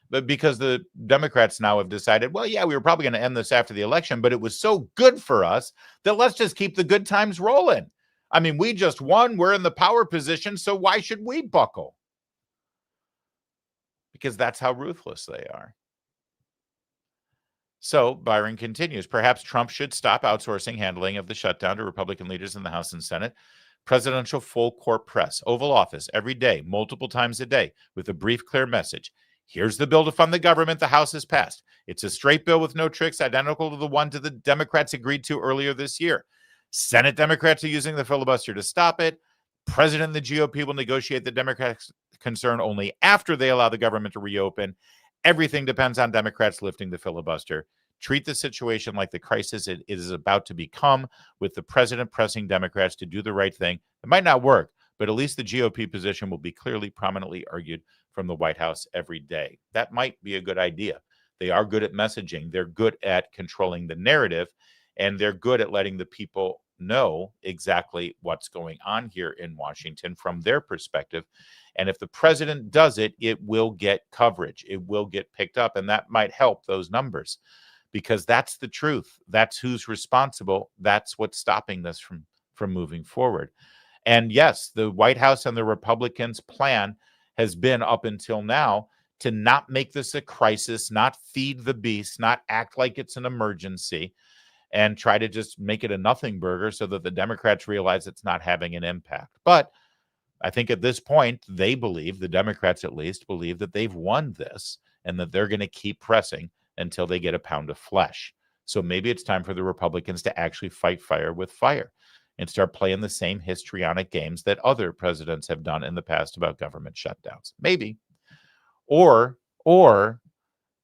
But because the Democrats now have decided, well, yeah, we were probably going to end this after the election, but it was so good for us that let's just keep the good times rolling. I mean, we just won. We're in the power position, so why should we buckle? Because that's how ruthless they are. So Byron continues, perhaps Trump should stop outsourcing handling of the shutdown to Republican leaders in the House and Senate. Presidential full court press, Oval Office, every day, multiple times a day, with a brief, clear message. Here's the bill to fund the government the House has passed. It's a straight bill with no tricks, identical to the one the Democrats agreed to earlier this year. Senate Democrats are using the filibuster to stop it. President and the GOP will negotiate the Democrats' concern only after they allow the government to reopen. Everything depends on Democrats lifting the filibuster. Treat the situation like the crisis it is about to become, with the president pressing Democrats to do the right thing. It might not work, but at least the GOP position will be clearly, prominently argued from the White House every day. That might be a good idea. They are good at messaging. They're good at controlling the narrative, and they're good at letting the people know exactly what's going on here in Washington from their perspective. And if the president does it, it will get coverage. It will get picked up, and that might help those numbers, because that's the truth. That's who's responsible. That's what's stopping this from moving forward. And yes, the White House and the Republicans' plan has been up until now to not make this a crisis, not feed the beast, not act like it's an emergency, and try to just make it a nothing burger so that the Democrats realize it's not having an impact. But I think at this point, they believe, the Democrats at least, believe that they've won this and that they're going to keep pressing until they get a pound of flesh. So maybe it's time for the Republicans to actually fight fire with fire. and start playing the same histrionic games that other presidents have done in the past about government shutdowns. Maybe. Or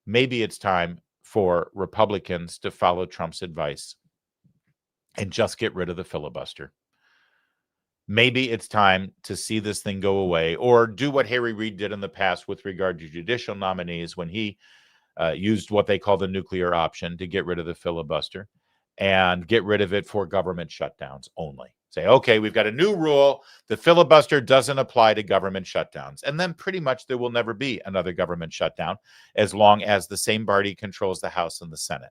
maybe it's time for Republicans to follow Trump's advice and just get rid of the filibuster. Maybe it's time to see this thing go away, or do what Harry Reid did in the past with regard to judicial nominees when he used what they call the nuclear option to get rid of the filibuster and get rid of it for government shutdowns only. Say, okay, we've got a new rule. The filibuster doesn't apply to government shutdowns. And then pretty much there will never be another government shutdown as long as the same party controls the House and the Senate.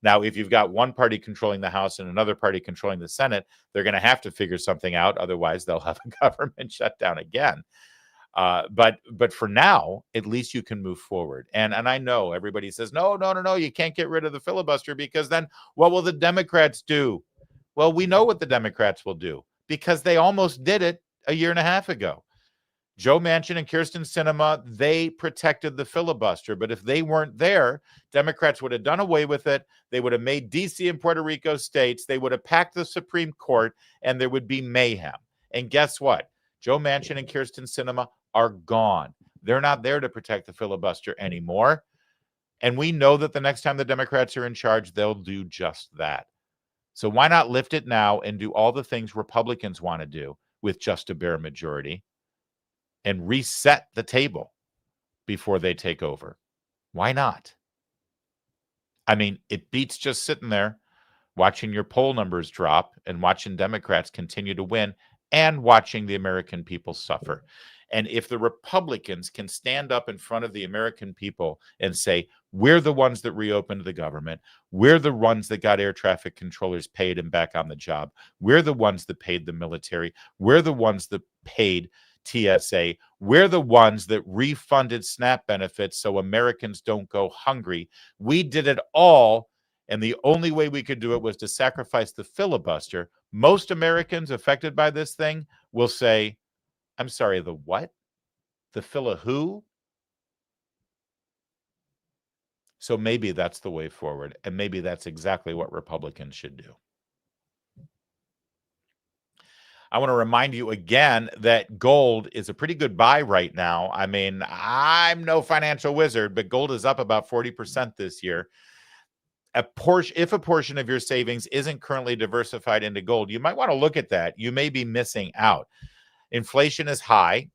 Now, if you've got one party controlling the House and another party controlling the Senate, they're going to have to figure something out. Otherwise, they'll have a government shutdown again. But for now, at least you can move forward. And I know everybody says, no, you can't get rid of the filibuster because then what will the Democrats do? Well, we know what the Democrats will do because they almost did it a year and a half ago. Joe Manchin and Kyrsten Sinema, they protected the filibuster. But if they weren't there, Democrats would have done away with it. They would have made D.C. and Puerto Rico states. They would have packed the Supreme Court, and there would be mayhem. And guess what? Joe Manchin and Kyrsten Sinema are gone. They're not there to protect the filibuster anymore. And we know that the next time the Democrats are in charge, they'll do just that. So why not lift it now and do all the things Republicans want to do with just a bare majority and reset the table before they take over? Why not? I mean, it beats just sitting there watching your poll numbers drop and watching Democrats continue to win and watching the American people suffer. And if the Republicans can stand up in front of the American people and say, we're the ones that reopened the government, we're the ones that got air traffic controllers paid and back on the job, we're the ones that paid the military, we're the ones that paid TSA, we're the ones that refunded SNAP benefits so Americans don't go hungry. We did it all, and the only way we could do it was to sacrifice the filibuster. Most Americans affected by this thing will say, I'm sorry, the what? The fila who? So maybe that's the way forward, and maybe that's exactly what Republicans should do. I want to remind you again that gold is a pretty good buy right now. I mean, I'm no financial wizard, but gold is up about 40% this year. If a portion of your savings isn't currently diversified into gold, you might want to look at that. You may be missing out. Inflation is high.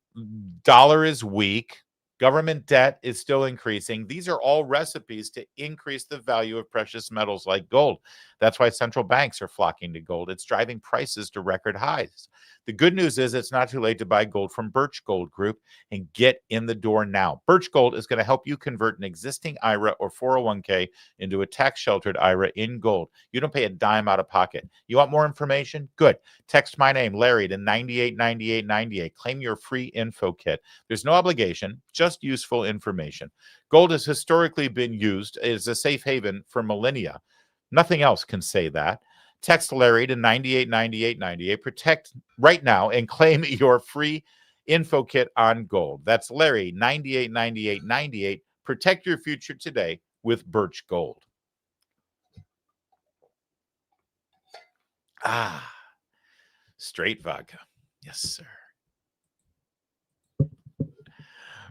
Dollar is weak. Government debt is still increasing. These are all recipes to increase the value of precious metals like gold. That's why central banks are flocking to gold. It's driving prices to record highs. The good news is it's not too late to buy gold from Birch Gold Group and get in the door now. Birch Gold is going to help you convert an existing IRA or 401k into a tax-sheltered IRA in gold. You don't pay a dime out of pocket. You want more information? Good. Text my name, Larry, to 989898. Claim your free info kit. There's no obligation, just useful information. Gold has historically been used as a safe haven for millennia. Nothing else can say that. Text Larry to 989898. Protect right now and claim your free info kit on gold. That's Larry, 989898. Protect your future today with Birch Gold. Straight vodka. Yes, sir.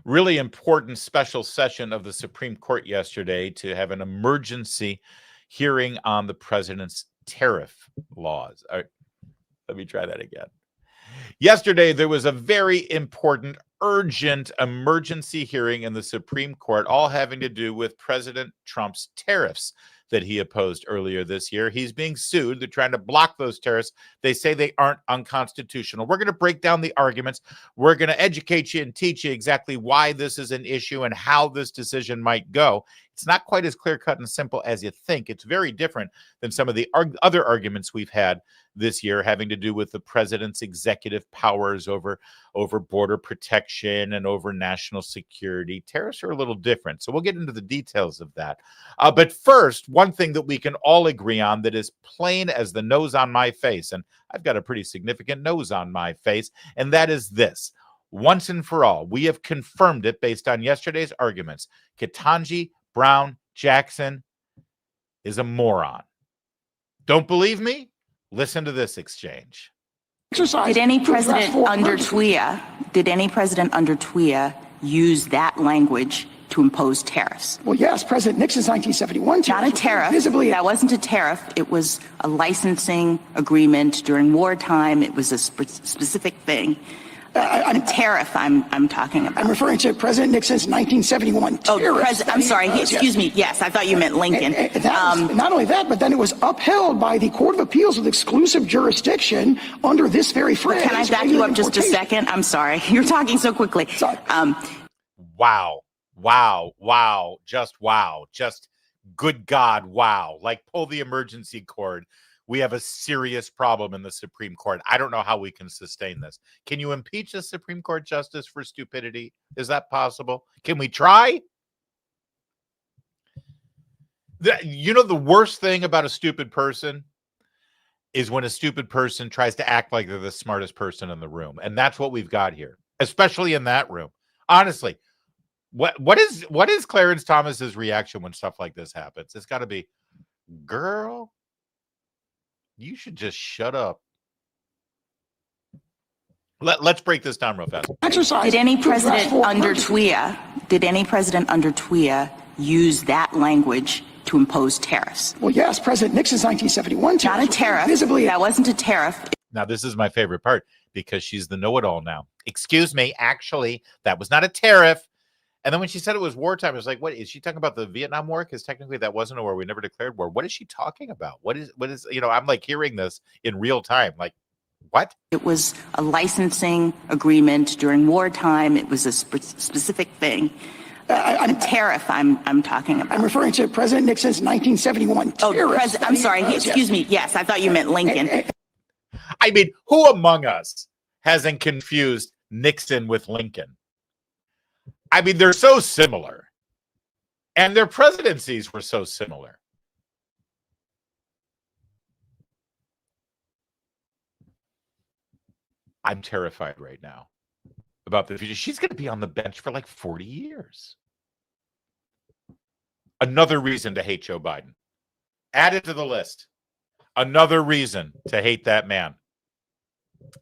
Really important special session of the Supreme Court yesterday to have an emergency hearing on the president's tariff laws. All right, let me try that again. Yesterday, there was a very important, urgent emergency hearing in the Supreme Court, all having to do with President Trump's tariffs that he opposed earlier this year. He's being sued. They're trying to block those tariffs. They say they aren't unconstitutional. We're going to break down the arguments. We're going to educate you and teach you exactly why this is an issue and how this decision might go. It's not quite as clear-cut and simple as you think. It's very different than some of the other arguments we've had this year having to do with the president's executive powers over border protection and over national security. Tariffs are a little different, so we'll get into the details of that. But first, one thing that we can all agree on that is plain as the nose on my face, and I've got a pretty significant nose on my face, and that is this. Once and for all, we have confirmed it based on yesterday's arguments. Ketanji Brown Jackson is a moron. Don't believe me? Listen to this exchange. Did any president under TWIA use that language to impose tariffs? Well, yes, President Nixon's 1971 Not a tariff. That wasn't a tariff. It was a licensing agreement during wartime. It was a specific thing. A tariff I'm talking about. I'm referring to President Nixon's 1971 tariff. I'm sorry. Excuse me. Yes, I thought you meant Lincoln. Not only that, but then it was upheld by the Court of Appeals with exclusive jurisdiction under this very phrase. Can I back you up just a second? I'm sorry. You're talking so quickly. Wow. Wow. Wow. Just wow. Just good God. Wow. Like pull the emergency cord. We have a serious problem in the Supreme Court. I don't know how we can sustain this. Can you impeach a Supreme Court justice for stupidity? Is that possible? Can we try? You know, the worst thing about a stupid person is when a stupid person tries to act like they're the smartest person in the room. And that's what we've got here, especially in that room. Honestly, what is Clarence Thomas's reaction when stuff like this happens? It's got to be, girl, you should just shut up. Let's break this down real fast. Did any president under TWIA use that language to impose tariffs? Well, yes, President Nixon's 1971 tariff. Not a tariff. That wasn't a tariff. Now, this is my favorite part because she's the know-it-all now. Excuse me, actually, that was not a tariff. And then when she said it was wartime, I was like, what is she talking about? The Vietnam War? Because technically that wasn't a war. We never declared war. What is she talking about? What is, you know, I'm like hearing this in real time. Like, what? It was a licensing agreement during wartime. It was a specific thing. A tariff I'm talking about. I'm referring to President Nixon's 1971 tariff. I'm sorry. Excuse me. Yes, I thought you meant Lincoln. I mean, who among us hasn't confused Nixon with Lincoln? I mean, they're so similar. And their presidencies were so similar. I'm terrified right now about the future. She's going to be on the bench for like 40 years. Another reason to hate Joe Biden. Add it to the list. Another reason to hate that man.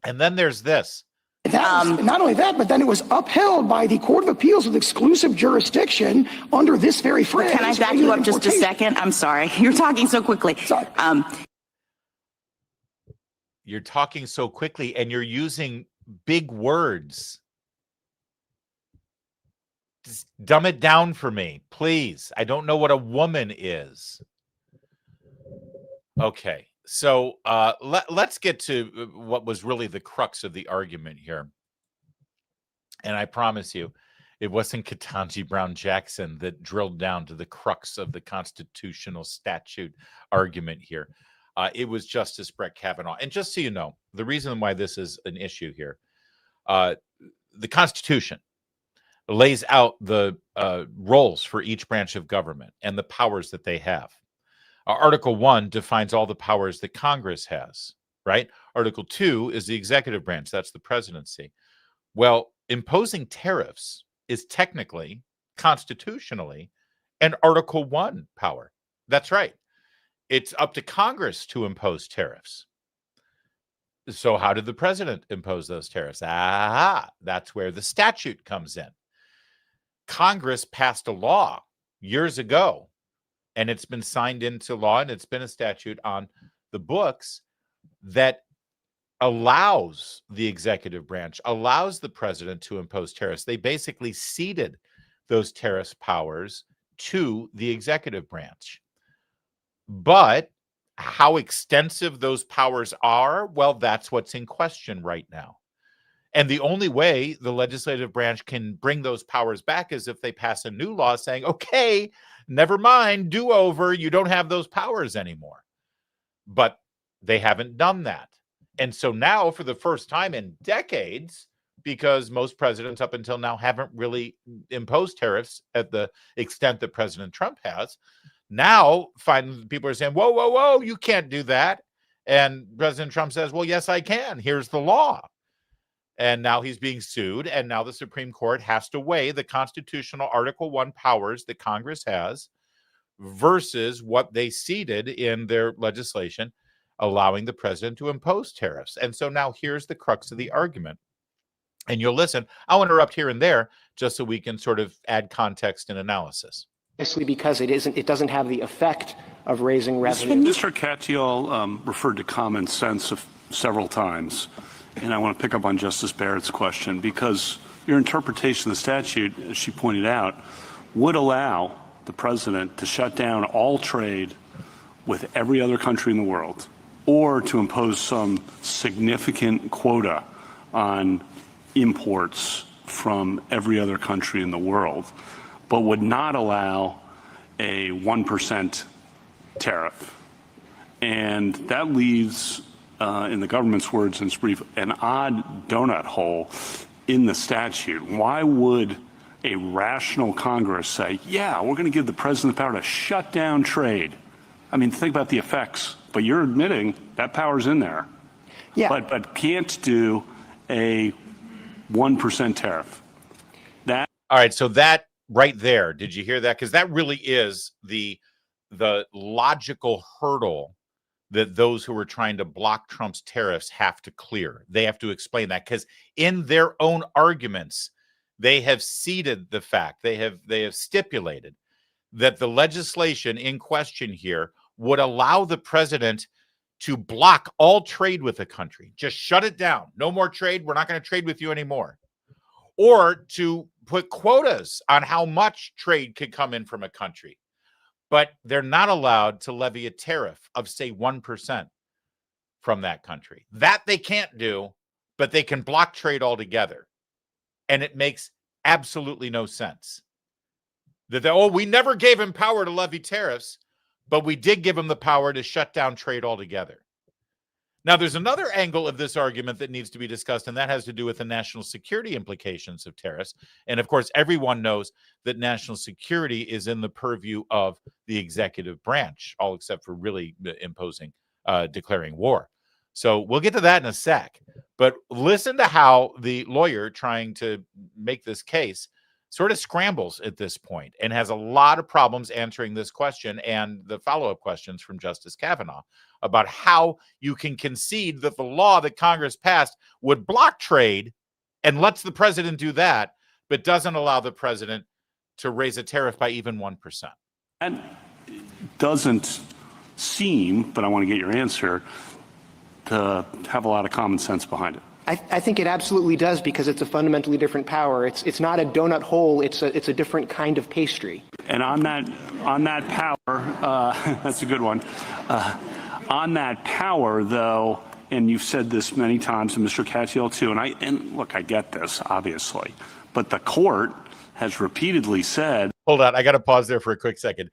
And then there's this. Not only that, but then it was upheld by the Court of Appeals with exclusive jurisdiction under this very phrase. Can I back you up just a second? I'm sorry. You're talking so quickly. You're talking so quickly and you're using big words. Just dumb it down for me, please. I don't know what a woman is. Okay. So let's get to what was really the crux of the argument here. And I promise you, it wasn't Ketanji Brown Jackson that drilled down to the crux of the constitutional statute argument here. It was Justice Brett Kavanaugh. And just so you know, the reason why this is an issue here, the Constitution lays out the roles for each branch of government and the powers that they have. Article 1 defines all the powers that Congress has, right? Article 2 is the executive branch. That's the presidency. Well, imposing tariffs is technically, constitutionally, an Article 1 power. That's right. It's up to Congress to impose tariffs. So how did the president impose those tariffs? That's where the statute comes in. Congress passed a law years ago, and it's been signed into law, and it's been a statute on the books that allows the executive branch, allows the president to impose tariffs. They basically ceded those tariff powers to the executive branch. But how extensive those powers are, well, that's what's in question right now. And the only way the legislative branch can bring those powers back is if they pass a new law saying, okay, never mind, do-over, you don't have those powers anymore. But they haven't done that. And so now, for the first time in decades, because most presidents up until now haven't really imposed tariffs at the extent that President Trump has, now people are saying, whoa, whoa, whoa, you can't do that. And President Trump says, well, yes, I can. Here's the law. And now he's being sued. And now the Supreme Court has to weigh the constitutional Article 1 powers that Congress has versus what they ceded in their legislation allowing the president to impose tariffs. And so now here's the crux of the argument. And you'll listen. I'll interrupt here and there just so we can sort of add context and analysis. Because it doesn't have the effect of raising revenue. Mr. Katyal referred to common sense several times, and I want to pick up on Justice Barrett's question, because your interpretation of the statute, as she pointed out, would allow the president to shut down all trade with every other country in the world, or to impose some significant quota on imports from every other country in the world, but would not allow a 1% tariff. And that leaves, in the government's words in its brief, an odd donut hole in the statute. Why would a rational Congress say, yeah, we're going to give the president the power to shut down trade? I mean, think about the effects, but you're admitting that power's in there. Yeah. But can't do a 1% tariff. That. All right, so that right there, did you hear that? Because that really is the logical hurdle that those who are trying to block Trump's tariffs have to clear. They have to explain that, because in their own arguments, they have ceded the fact, they have stipulated that the legislation in question here would allow the president to block all trade with a country. Just shut it down. No more trade. We're not going to trade with you anymore. Or to put quotas on how much trade could come in from a country. But they're not allowed to levy a tariff of, say, 1% from that country. That they can't do, but they can block trade altogether. And it makes absolutely no sense. That we never gave him power to levy tariffs, but we did give him the power to shut down trade altogether. Now, there's another angle of this argument that needs to be discussed, and that has to do with the national security implications of tariffs. And of course, everyone knows that national security is in the purview of the executive branch, all except for really declaring war. So we'll get to that in a sec. But listen to how the lawyer trying to make this case sort of scrambles at this point and has a lot of problems answering this question and the follow-up questions from Justice Kavanaugh about how you can concede that the law that Congress passed would block trade and lets the president do that, but doesn't allow the president to raise a tariff by even 1%. And doesn't seem, but I want to get your answer, to have a lot of common sense behind it. I think it absolutely does, because it's a fundamentally different power. It's not a donut hole. It's a different kind of pastry. And on that power, that's a good one. On that power, though, and you've said this many times, and Mr. Katyal too, and look, I get this, obviously, but the court has repeatedly said. Hold on, I got to pause there for a quick second.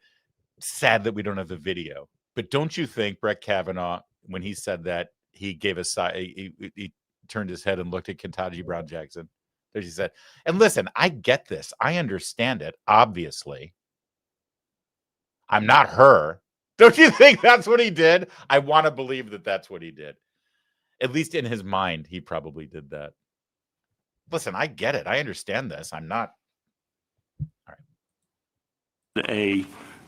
Sad that we don't have the video, but don't you think Brett Kavanaugh, when he said that, he gave a side, he turned his head and looked at Ketanji Brown Jackson. There she said, and listen, I get this. I understand it. Obviously, I'm not her. Don't you think that's what he did? I want to believe that that's what he did. At least in his mind, he probably did that. Listen, I get it. I understand this. I'm not. All right. A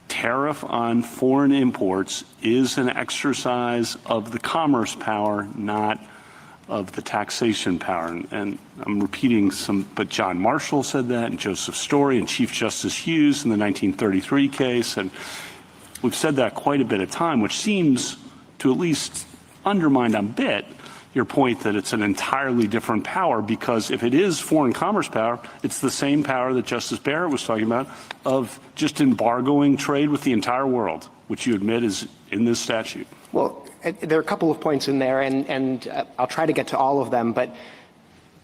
tariff on foreign imports is an exercise of the commerce power, not of the taxation power. And I'm repeating some, but John Marshall said that, and Joseph Story, and Chief Justice Hughes in the 1933 case. And we've said that quite a bit of time, which seems to at least undermine a bit your point that it's an entirely different power, because if it is foreign commerce power, it's the same power that Justice Barrett was talking about of just embargoing trade with the entire world, which you admit is in this statute. Well, there are a couple of points in there, and I'll try to get to all of them. But,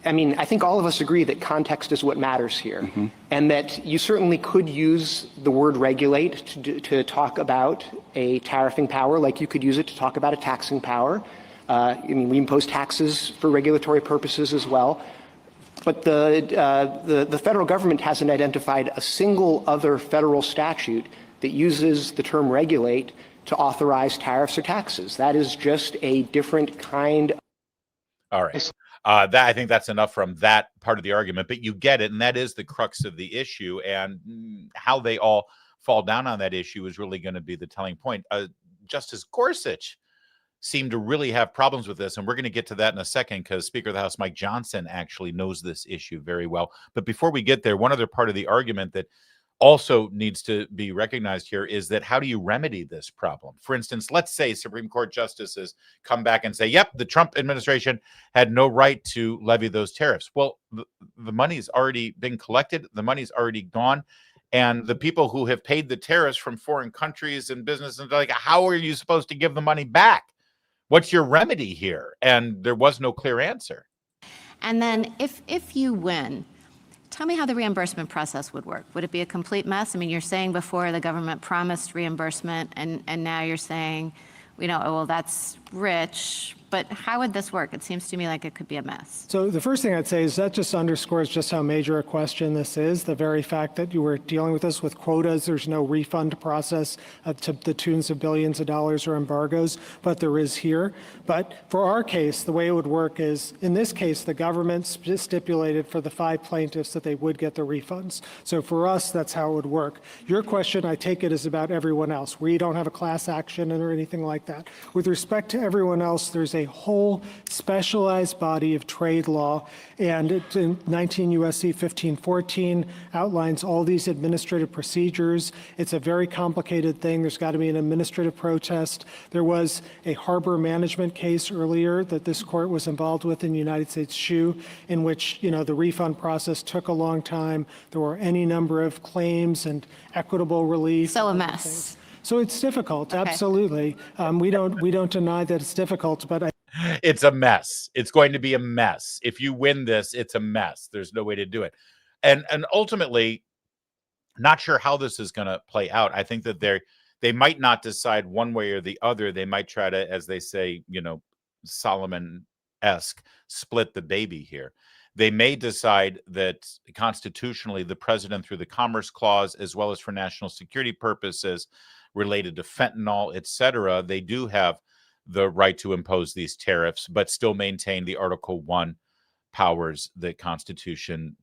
I mean, I think all of us agree that context is what matters here, and that you certainly could use the word regulate to talk about a tariffing power, like you could use it to talk about a taxing power. I mean, we impose taxes for regulatory purposes as well. But the federal government hasn't identified a single other federal statute that uses the term regulate to authorize tariffs or taxes. That is just a different kind. All right. I think that's enough from that part of the argument, but you get it. And that is the crux of the issue, and how they all fall down on that issue is really going to be the telling point. Justice Gorsuch seem to really have problems with this. And we're going to get to that in a second because Speaker of the House Mike Johnson actually knows this issue very well. But before we get there, one other part of the argument that also needs to be recognized here is that how do you remedy this problem? For instance, let's say Supreme Court justices come back and say, yep, the Trump administration had no right to levy those tariffs. Well, the money's already been collected. The money's already gone. And the people who have paid the tariffs from foreign countries and businesses, like, how are you supposed to give the money back? What's your remedy here? And there was no clear answer. And then if you win, tell me how the reimbursement process would work. Would it be a complete mess? I mean, you're saying before the government promised reimbursement, and now you're saying, oh, well, that's rich. But how would this work? It seems to me like it could be a mess. So the first thing I'd say is that just underscores just how major a question this is. The very fact that you were dealing with this with quotas, there's no refund process to the tunes of billions of dollars or embargoes, but there is here. But for our case, the way it would work is, in this case, the government stipulated for the 5 plaintiffs that they would get the refunds. So for us, that's how it would work. Your question, I take it, is about everyone else. We don't have a class action or anything like that. With respect to everyone else, there's a whole specialized body of trade law, and it's in 19 U.S.C. 1514 outlines all these administrative procedures. It's a very complicated thing. There's got to be an administrative protest. There was a harbor management case earlier that this court was involved with in the United States SHU, in which the refund process took a long time. There were any number of claims and equitable relief. So a mess. So it's difficult, absolutely. We don't deny that it's difficult, but it's a mess. It's going to be a mess. If you win this, it's a mess. There's no way to do it. And ultimately, not sure how this is going to play out. I think that they might not decide one way or the other. They might try to, as they say, Solomon-esque, split the baby here. They may decide that constitutionally, the president, through the Commerce Clause, as well as for national security purposes related to fentanyl, et cetera, they do have the right to impose these tariffs, but still maintain the Article 1 powers that Constitution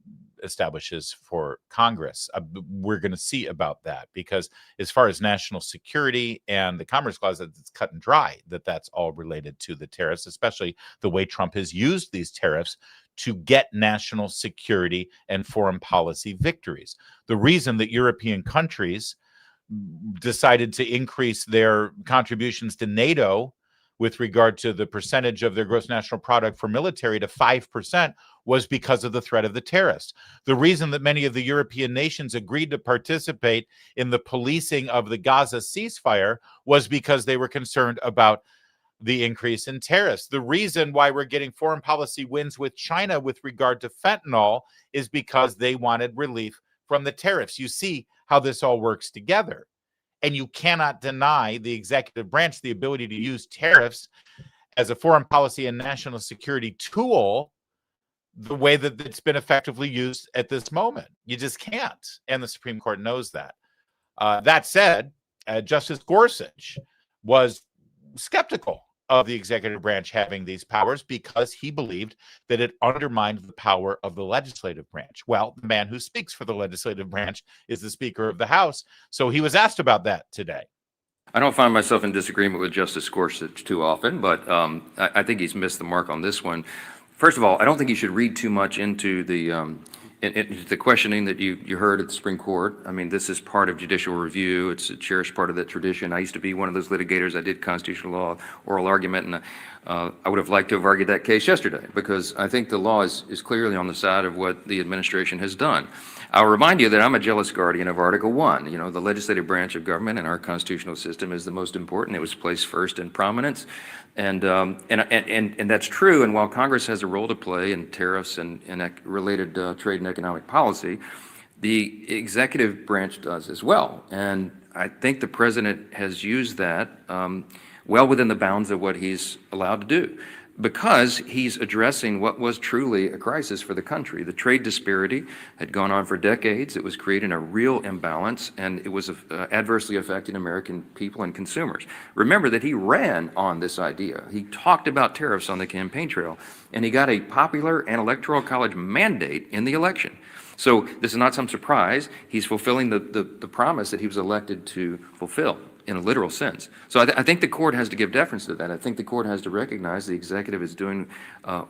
establishes for Congress. We're going to see about that, because as far as national security and the Commerce Clause, it's cut and dry that that's all related to the tariffs, especially the way Trump has used these tariffs to get national security and foreign policy victories. The reason that European countries decided to increase their contributions to NATO with regard to the percentage of their gross national product for military to 5% was because of the threat of the tariffs. The reason that many of the European nations agreed to participate in the policing of the Gaza ceasefire was because they were concerned about the increase in tariffs. The reason why we're getting foreign policy wins with China with regard to fentanyl is because they wanted relief from the tariffs. You see how this all works together. And you cannot deny the executive branch the ability to use tariffs as a foreign policy and national security tool the way that it's been effectively used at this moment. You just can't. And the Supreme Court knows that. That said, Justice Gorsuch was skeptical of the executive branch having these powers because he believed that it undermined the power of the legislative branch. Well, the man who speaks for the legislative branch is the Speaker of the House, so he was asked about that today. I don't find myself in disagreement with Justice Gorsuch too often, but I think he's missed the mark on this one. First of all, I don't think you should read too much into the questioning that you heard at the Supreme Court. I mean, this is part of judicial review. It's a cherished part of that tradition. I used to be one of those litigators. I did constitutional law, oral argument, and I would have liked to have argued that case yesterday, because I think the law is clearly on the side of what the administration has done. I'll remind you that I'm a jealous guardian of Article 1. The legislative branch of government in our constitutional system is the most important. It was placed first in prominence. And that's true. And while Congress has a role to play in tariffs and related trade and economic policy, the executive branch does as well. And I think the president has used that well within the bounds of what he's allowed to do, because he's addressing what was truly a crisis for the country. The trade disparity had gone on for decades. It was creating a real imbalance, and it was adversely affecting American people and consumers. Remember that he ran on this idea. He talked about tariffs on the campaign trail, and he got a popular and electoral college mandate in the election. So this is not some surprise. He's fulfilling the promise that he was elected to fulfill in a literal sense. So I think the court has to give deference to that. I think the court has to recognize the executive is doing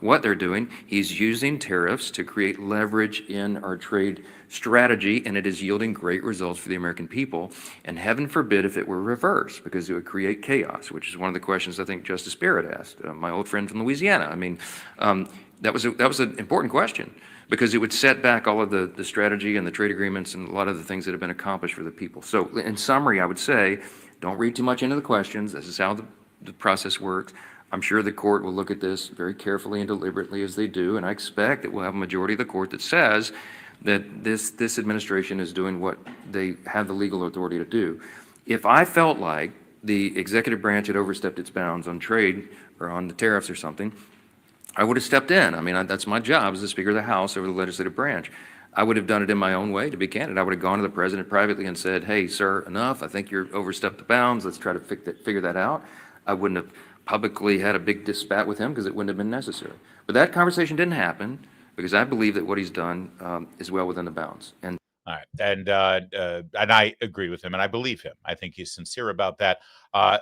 what they're doing. He's using tariffs to create leverage in our trade strategy, and it is yielding great results for the American people. And heaven forbid if it were reversed, because it would create chaos, which is one of the questions I think Justice Barrett asked, my old friend from Louisiana. I mean, that was an important question, because it would set back all of the strategy and the trade agreements and a lot of the things that have been accomplished for the people. So in summary, I would say, don't read too much into the questions. This is how the process works. I'm sure the court will look at this very carefully and deliberately, as they do, and I expect that we'll have a majority of the court that says that this administration is doing what they have the legal authority to do. If I felt like the executive branch had overstepped its bounds on trade or on the tariffs or something, I would have stepped in. I mean, that's my job as the Speaker of the House over the legislative branch. I would have done it in my own way, to be candid. I would have gone to the president privately and said, hey, sir, enough. I think you're overstepped the bounds. Let's try to figure that out. I wouldn't have publicly had a big spat with him because it wouldn't have been necessary. But that conversation didn't happen because I believe that what he's done is well within the bounds. And all right, and I agree with him, and I believe him. I think he's sincere about that.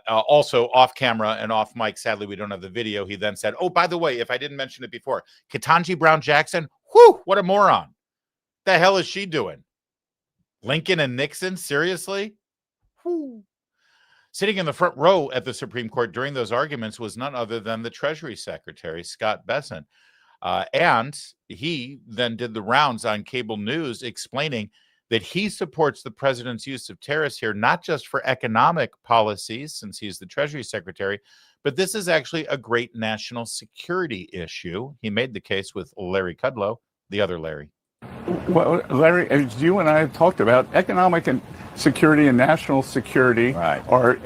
Also, off camera and off mic, sadly, we don't have the video. He then said, "Oh, by the way, if I didn't mention it before, Ketanji Brown Jackson, whew, what a moron! The hell is she doing? Lincoln and Nixon, seriously?" Whew. Sitting in the front row at the Supreme Court during those arguments was none other than the Treasury Secretary, Scott Bessent. And he then did the rounds on cable news explaining that he supports the president's use of tariffs here, not just for economic policies, since he's the Treasury Secretary, but this is actually a great national security issue. He made the case with Larry Kudlow, the other Larry. Well, Larry, as you and I have talked about, economic and security and national security are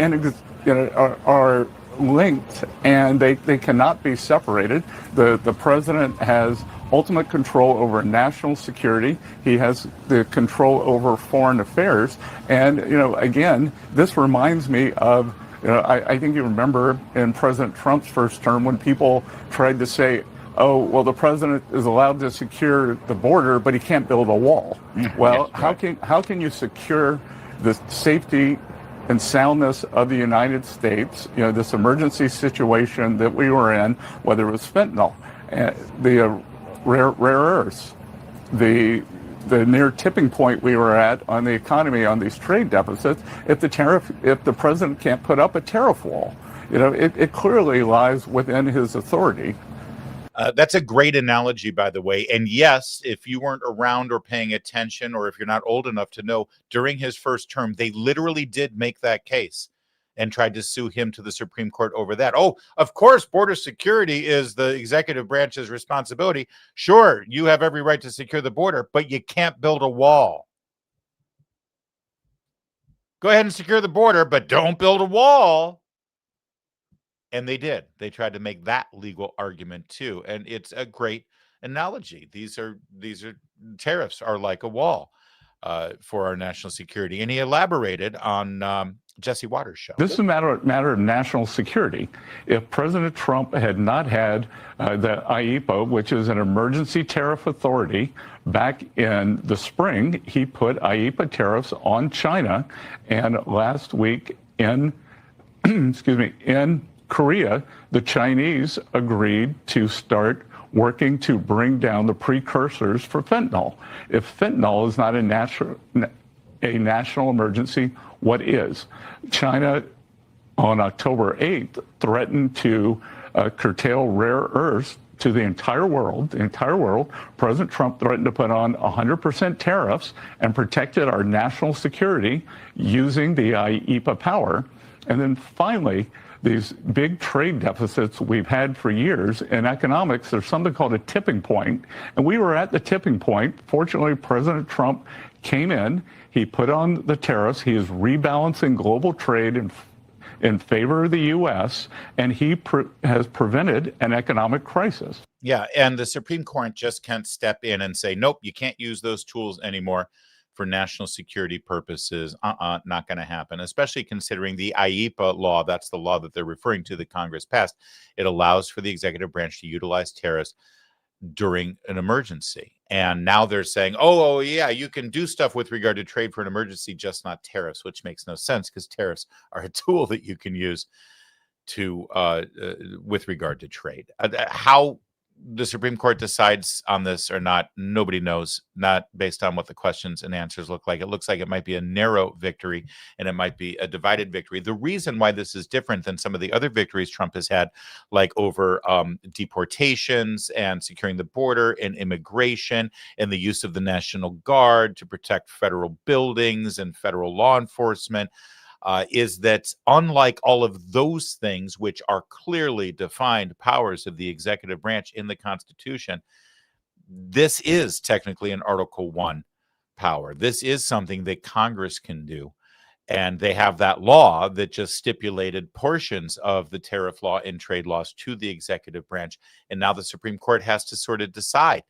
linked, and they cannot be separated. The president has ultimate control over national security. He has the control over foreign affairs. And, again, this reminds me of, I think you remember in President Trump's first term when people tried to say, oh, well, the president is allowed to secure the border, but he can't build a wall. Well, yes, how can you secure the safety and soundness of the United States, this emergency situation that we were in, whether it was fentanyl, the rare earths, the near tipping point we were at on the economy on these trade deficits, if the president can't put up a tariff wall, it clearly lies within his authority. That's a great analogy, by the way. And yes, if you weren't around or paying attention, or if you're not old enough to know, during his first term, they literally did make that case and tried to sue him to the Supreme Court over that. Oh, of course, border security is the executive branch's responsibility. Sure, you have every right to secure the border, but you can't build a wall. Go ahead and secure the border, but don't build a wall. And they did. They tried to make that legal argument too. And it's a great analogy. These are tariffs are like a wall for our national security. And he elaborated on Jesse Waters' show. This is a matter of national security. If President Trump had not had the IEEPA, which is an emergency tariff authority, back in the spring, he put IEEPA tariffs on China. And last week in in Korea, the Chinese agreed to start working to bring down the precursors for fentanyl. If fentanyl is not a national emergency, what is? China, on October 8th, threatened to curtail rare earths to the entire world. President Trump threatened to put on 100% tariffs and protected our national security using the IEEPA power. And then finally, these big trade deficits we've had for years in economics, there's something called a tipping point. And we were at the tipping point. Fortunately, President Trump came in, he put on the tariffs, he is rebalancing global trade in favor of the U.S., and he has prevented an economic crisis. Yeah, and the Supreme Court just can't step in and say, nope, you can't use those tools anymore for national security purposes. Not going to happen, especially considering the IEEPA law. That's the law that they're referring to that Congress passed. It allows for the executive branch to utilize tariffs during an emergency. And now they're saying, oh, yeah, you can do stuff with regard to trade for an emergency, just not tariffs, which makes no sense because tariffs are a tool that you can use to with regard to trade. How the Supreme Court decides on this or not, nobody knows, not based on what the questions and answers look like. It looks like it might be a narrow victory and it might be a divided victory. The reason why this is different than some of the other victories Trump has had, like over deportations and securing the border and immigration and the use of the National Guard to protect federal buildings and federal law enforcement, is that unlike all of those things, which are clearly defined powers of the executive branch in the Constitution, this is technically an Article 1 power. This is something that Congress can do. And they have that law that just stipulated portions of the tariff law and trade laws to the executive branch. And now the Supreme Court has to sort of decide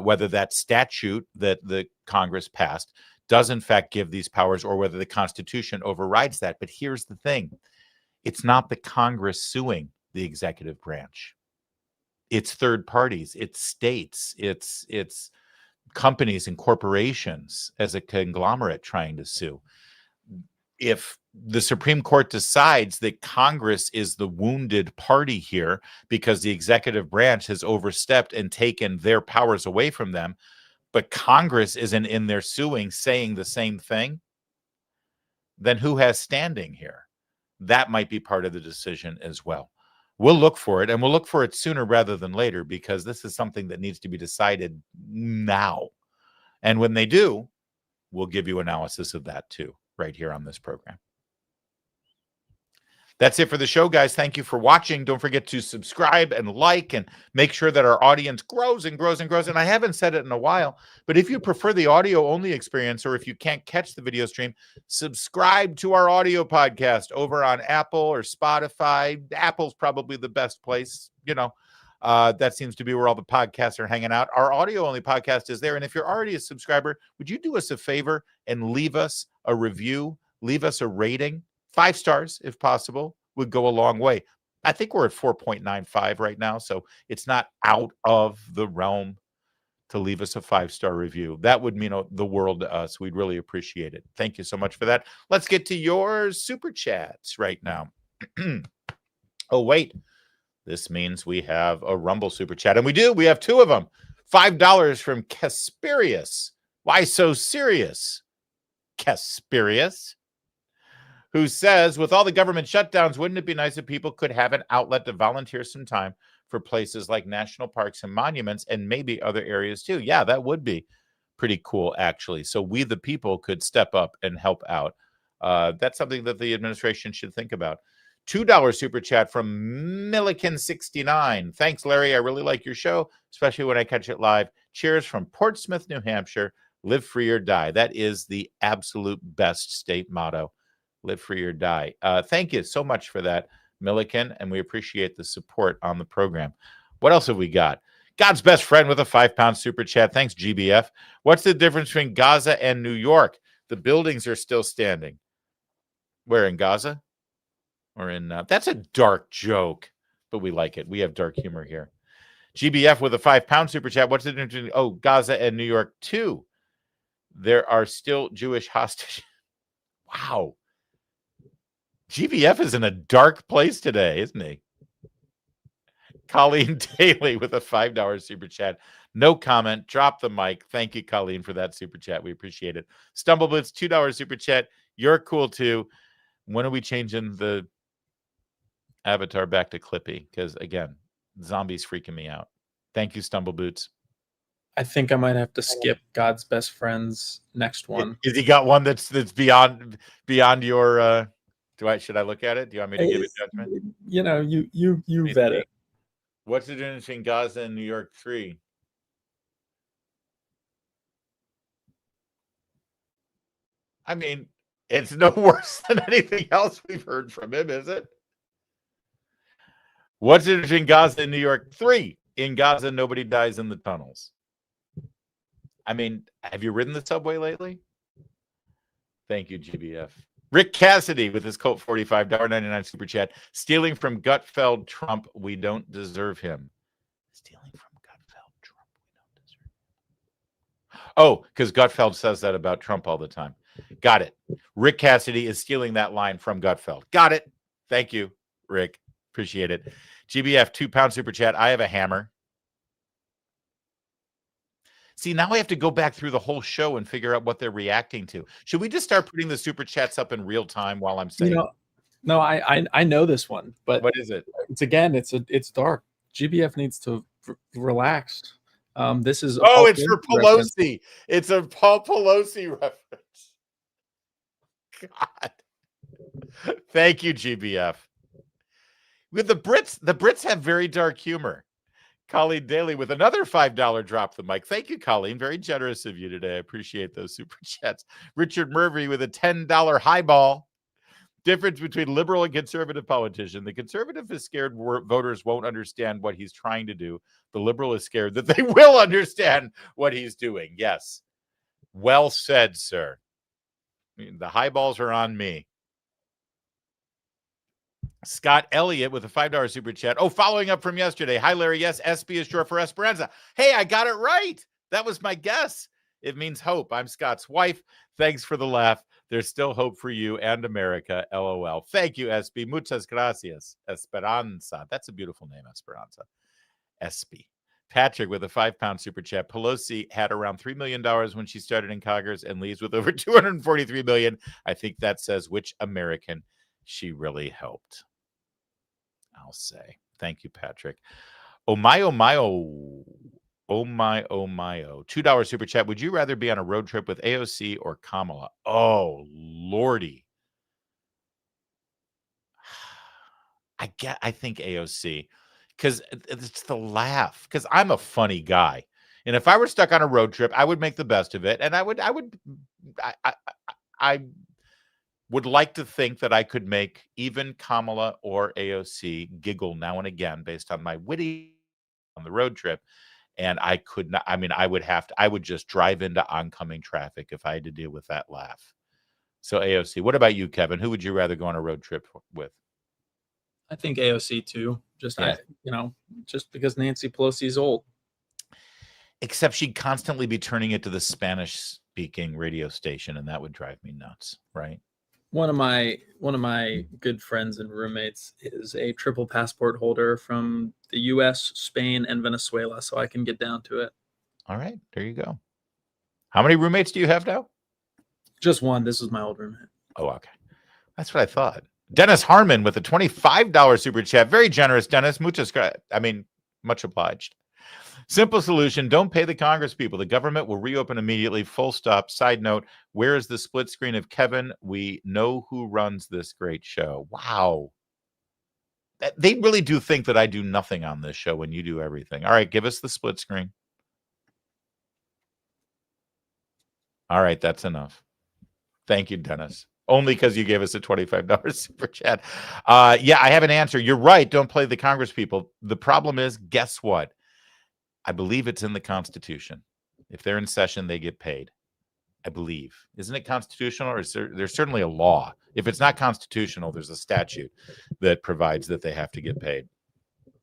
whether that statute that the Congress passed does in fact give these powers or whether the Constitution overrides that. But here's the thing. It's not the Congress suing the executive branch. It's third parties, it's states, it's companies and corporations as a conglomerate trying to sue. If the Supreme Court decides that Congress is the wounded party here because the executive branch has overstepped and taken their powers away from them, but Congress isn't in there suing, saying the same thing, then who has standing here? That might be part of the decision as well. We'll look for it, and we'll look for it sooner rather than later because this is something that needs to be decided now. And when they do, we'll give you analysis of that too, right here on this program. That's it for the show, guys. Thank you for watching. Don't forget to subscribe and like and make sure that our audience grows and grows and grows. And I haven't said it in a while, but if you prefer the audio-only experience or if you can't catch the video stream, subscribe to our audio podcast over on Apple or Spotify. Apple's probably the best place, that seems to be where all the podcasts are hanging out. Our audio-only podcast is there. And if you're already a subscriber, would you do us a favor and leave us a review, leave us a rating? 5 stars, if possible, would go a long way. I think we're at 4.95 right now, so it's not out of the realm to leave us a 5-star review. That would mean the world to us. We'd really appreciate it. Thank you so much for that. Let's get to your super chats right now. Oh, wait. This means we have a Rumble super chat, and we do. We have 2 of them. $5 from Casperius. Why so serious, Casperius? Who says, with all the government shutdowns, wouldn't it be nice if people could have an outlet to volunteer some time for places like national parks and monuments and maybe other areas too? Yeah, that would be pretty cool, actually. So we, the people, could step up and help out. That's something that the administration should think about. $2 super chat from Milliken69. Thanks, Larry. I really like your show, especially when I catch it live. Cheers from Portsmouth, New Hampshire. Live free or die. That is the absolute best state motto. Live free or die. Thank you so much for that, Milliken, and we appreciate the support on the program. What else have we got? God's best friend with a £5 super chat. Thanks, GBF. What's the difference between Gaza and New York? The buildings are still standing. Where, in Gaza? Or in... that's a dark joke, but we like it. We have dark humor here. GBF with a £5 super chat. What's the difference between... Oh, Gaza and New York, too. There are still Jewish hostages. Wow. GBF is in a dark place today, isn't he? Colleen Daly with a $5 super chat. No comment. Drop the mic. Thank you, Colleen, for that super chat. We appreciate it. Stumbleblitz, $2 super chat. You're cool, too. When are we changing the avatar back to Clippy? Because, again, zombies freaking me out. Thank you, Stumbleboots. I think I might have to skip God's best friend's next one. Has he got one that's beyond your... Should I look at it? Do you want me to give it judgment? You vet it. What's the difference between Gaza and New York 3? I mean, it's no worse than anything else we've heard from him, is it? What's the difference between Gaza and New York 3? In Gaza, nobody dies in the tunnels. I mean, have you ridden the subway lately? Thank you, GBF. Rick Cassidy with his Colt $45, $99 super chat. Stealing from Gutfeld Trump, we don't deserve him. Stealing from Gutfeld Trump, we don't deserve him. Oh, because Gutfeld says that about Trump all the time. Got it. Rick Cassidy is stealing that line from Gutfeld. Got it. Thank you, Rick. Appreciate it. GBF, £2 super chat. I have a hammer. See, now I have to go back through the whole show and figure out what they're reacting to. Should we just start putting the super chats up in real time while I'm saying? No, I know this one, but what is it? It's dark. GBF needs to relax. This is it's for Pelosi. Reference. It's a Paul Pelosi reference. God, thank you, GBF. With the Brits have very dark humor. Colleen Daly with another $5 drop the mic. Thank you, Colleen. Very generous of you today. I appreciate those super chats. Richard Murphy with a $10 highball. Difference between liberal and conservative politician. The conservative is scared voters won't understand what he's trying to do. The liberal is scared that they will understand what he's doing. Yes. Well said, sir. I mean, the highballs are on me. Scott Elliott with a $5 super chat. Oh, following up from yesterday. Hi, Larry. Yes, SB is short for Esperanza. Hey, I got it right. That was my guess. It means hope. I'm Scott's wife. Thanks for the laugh. There's still hope for you and America. LOL. Thank you, SB. Muchas gracias. Esperanza. That's a beautiful name, Esperanza. SB. Patrick with a £5 super chat. Pelosi had around $3 million when she started in Congress and leaves with over $243 million. I think that says which American she really helped. I'll say. Thank you, Patrick. Oh my, oh my, oh. Oh my, oh my, oh. $2 super chat. Would you rather be on a road trip with AOC or Kamala? Oh, Lordy. I think AOC, because it's the laugh, because I'm a funny guy. And if I were stuck on a road trip, I would make the best of it. And I would like to think that I could make even Kamala or AOC giggle now and again based on my witty on the road trip. And I could not, I mean, I would just drive into oncoming traffic if I had to deal with that laugh. So AOC, what about you, Kevin? Who would you rather go on a road trip with? I think AOC too. Just because Nancy Pelosi is old. Except she'd constantly be turning it to the Spanish-speaking radio station, and that would drive me nuts, right? One of my good friends and roommates is a triple passport holder from the U.S., Spain, and Venezuela, so I can get down to it. All right, there you go. How many roommates do you have now? Just one. This is my old roommate. Oh, okay. That's what I thought. Dennis Harmon with a $25 super chat. Very generous, Dennis. Much obliged. Simple solution. Don't pay the Congress people. The government will reopen immediately. Full stop. Side note, where is the split screen of Kevin? We know who runs this great show. Wow. They really do think that I do nothing on this show when you do everything. All right, give us the split screen. All right, that's enough. Thank you, Dennis. Only because you gave us a $25 super chat. Yeah, I have an answer. You're right. Don't play the Congress people. The problem is, guess what? I believe it's in the Constitution. If they're in session, they get paid. I believe. Isn't it constitutional? Or is there's certainly a law. If it's not constitutional, there's a statute that provides that they have to get paid.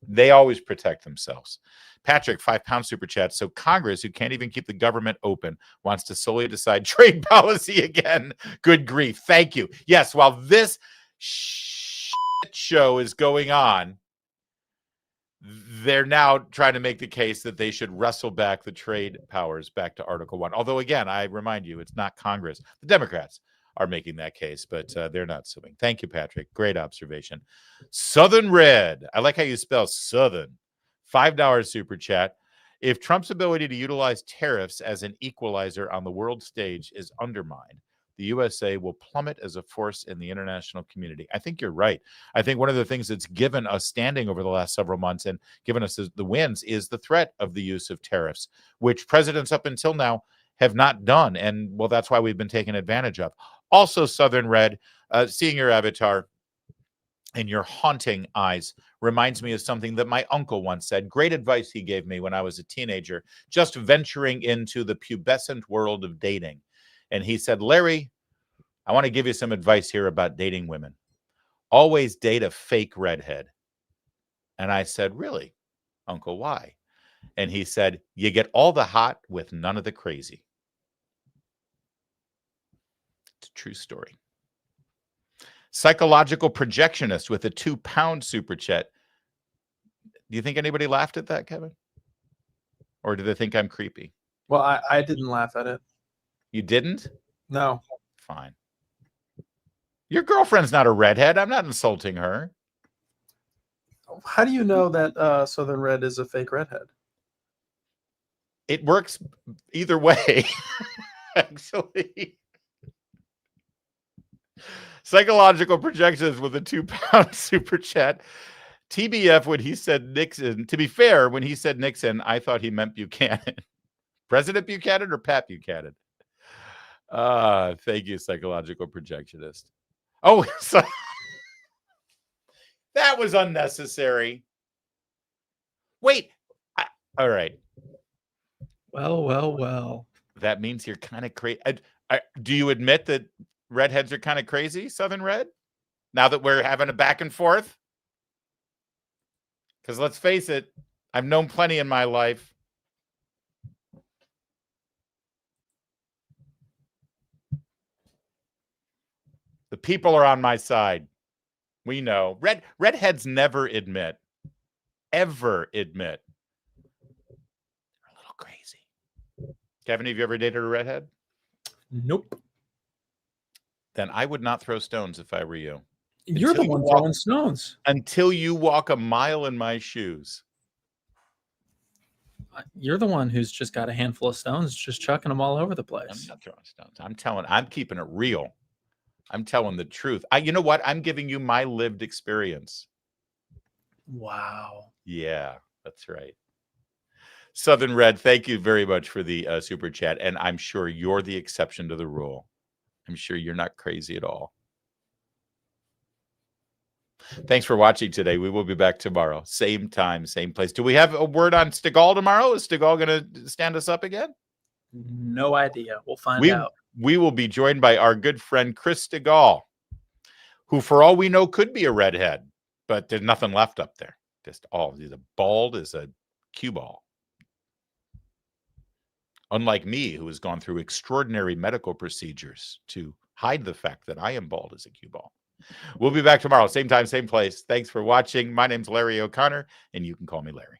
They always protect themselves. Patrick, £5 super chat. So Congress, who can't even keep the government open, wants to solely decide trade policy again. Good grief. Thank you. Yes, while this show is going on, they're now trying to make the case that they should wrestle back the trade powers back to Article 1. Although, again, I remind you, it's not Congress. The Democrats are making that case, but they're not suing. Thank you, Patrick. Great observation. Southern Red. I like how you spell Southern. $5 super chat. If Trump's ability to utilize tariffs as an equalizer on the world stage is undermined, the USA will plummet as a force in the international community. I think you're right. I think one of the things that's given us standing over the last several months and given us the wins is the threat of the use of tariffs, which presidents up until now have not done. And, well, that's why we've been taken advantage of. Also, Southern Red, seeing your avatar and your haunting eyes reminds me of something that my uncle once said. Great advice he gave me when I was a teenager, just venturing into the pubescent world of dating. And he said, Larry, I want to give you some advice here about dating women. Always date a fake redhead. And I said, really, Uncle, why? And he said, you get all the hot with none of the crazy. It's a true story. Psychological projectionist with a £2 super chat. Do you think anybody laughed at that, Kevin? Or do they think I'm creepy? Well, I didn't laugh at it. You didn't? No. Fine. Your girlfriend's not a redhead. I'm not insulting her. How do you know that Southern Red is a fake redhead? It works either way, actually. Psychological projections with a £2 super chat. TBF when he said Nixon. To be fair, when he said Nixon, I thought he meant Buchanan. President Buchanan or Pat Buchanan? Thank you, psychological projectionist. Oh, so that was unnecessary. Wait. All right. Well. That means you're kind of crazy. Do you admit that redheads are kind of crazy, Southern Red? Now that we're having a back and forth? Because let's face it, I've known plenty in my life. The people are on my side. We know. Redheads never ever admit. They're a little crazy. Kevin, have you ever dated a redhead? Nope. Then I would not throw stones if I were you. You're the one throwing stones. Until you walk a mile in my shoes. You're the one who's just got a handful of stones, just chucking them all over the place. I'm not throwing stones. I'm keeping it real. I'm telling the truth. You know what? I'm giving you my lived experience. Wow. Yeah, that's right. Southern Red, thank you very much for the super chat. And I'm sure you're the exception to the rule. I'm sure you're not crazy at all. Thanks for watching today. We will be back tomorrow. Same time, same place. Do we have a word on Stegall tomorrow? Is Stegall going to stand us up again? No idea. We'll find out. We will be joined by our good friend Chris Stegall, who for all we know could be a redhead, but there's nothing left up there. He's a bald as a cue ball. Unlike me, who has gone through extraordinary medical procedures to hide the fact that I am bald as a cue ball. We'll be back tomorrow, same time, same place. Thanks for watching. My name's Larry O'Connor, and you can call me Larry.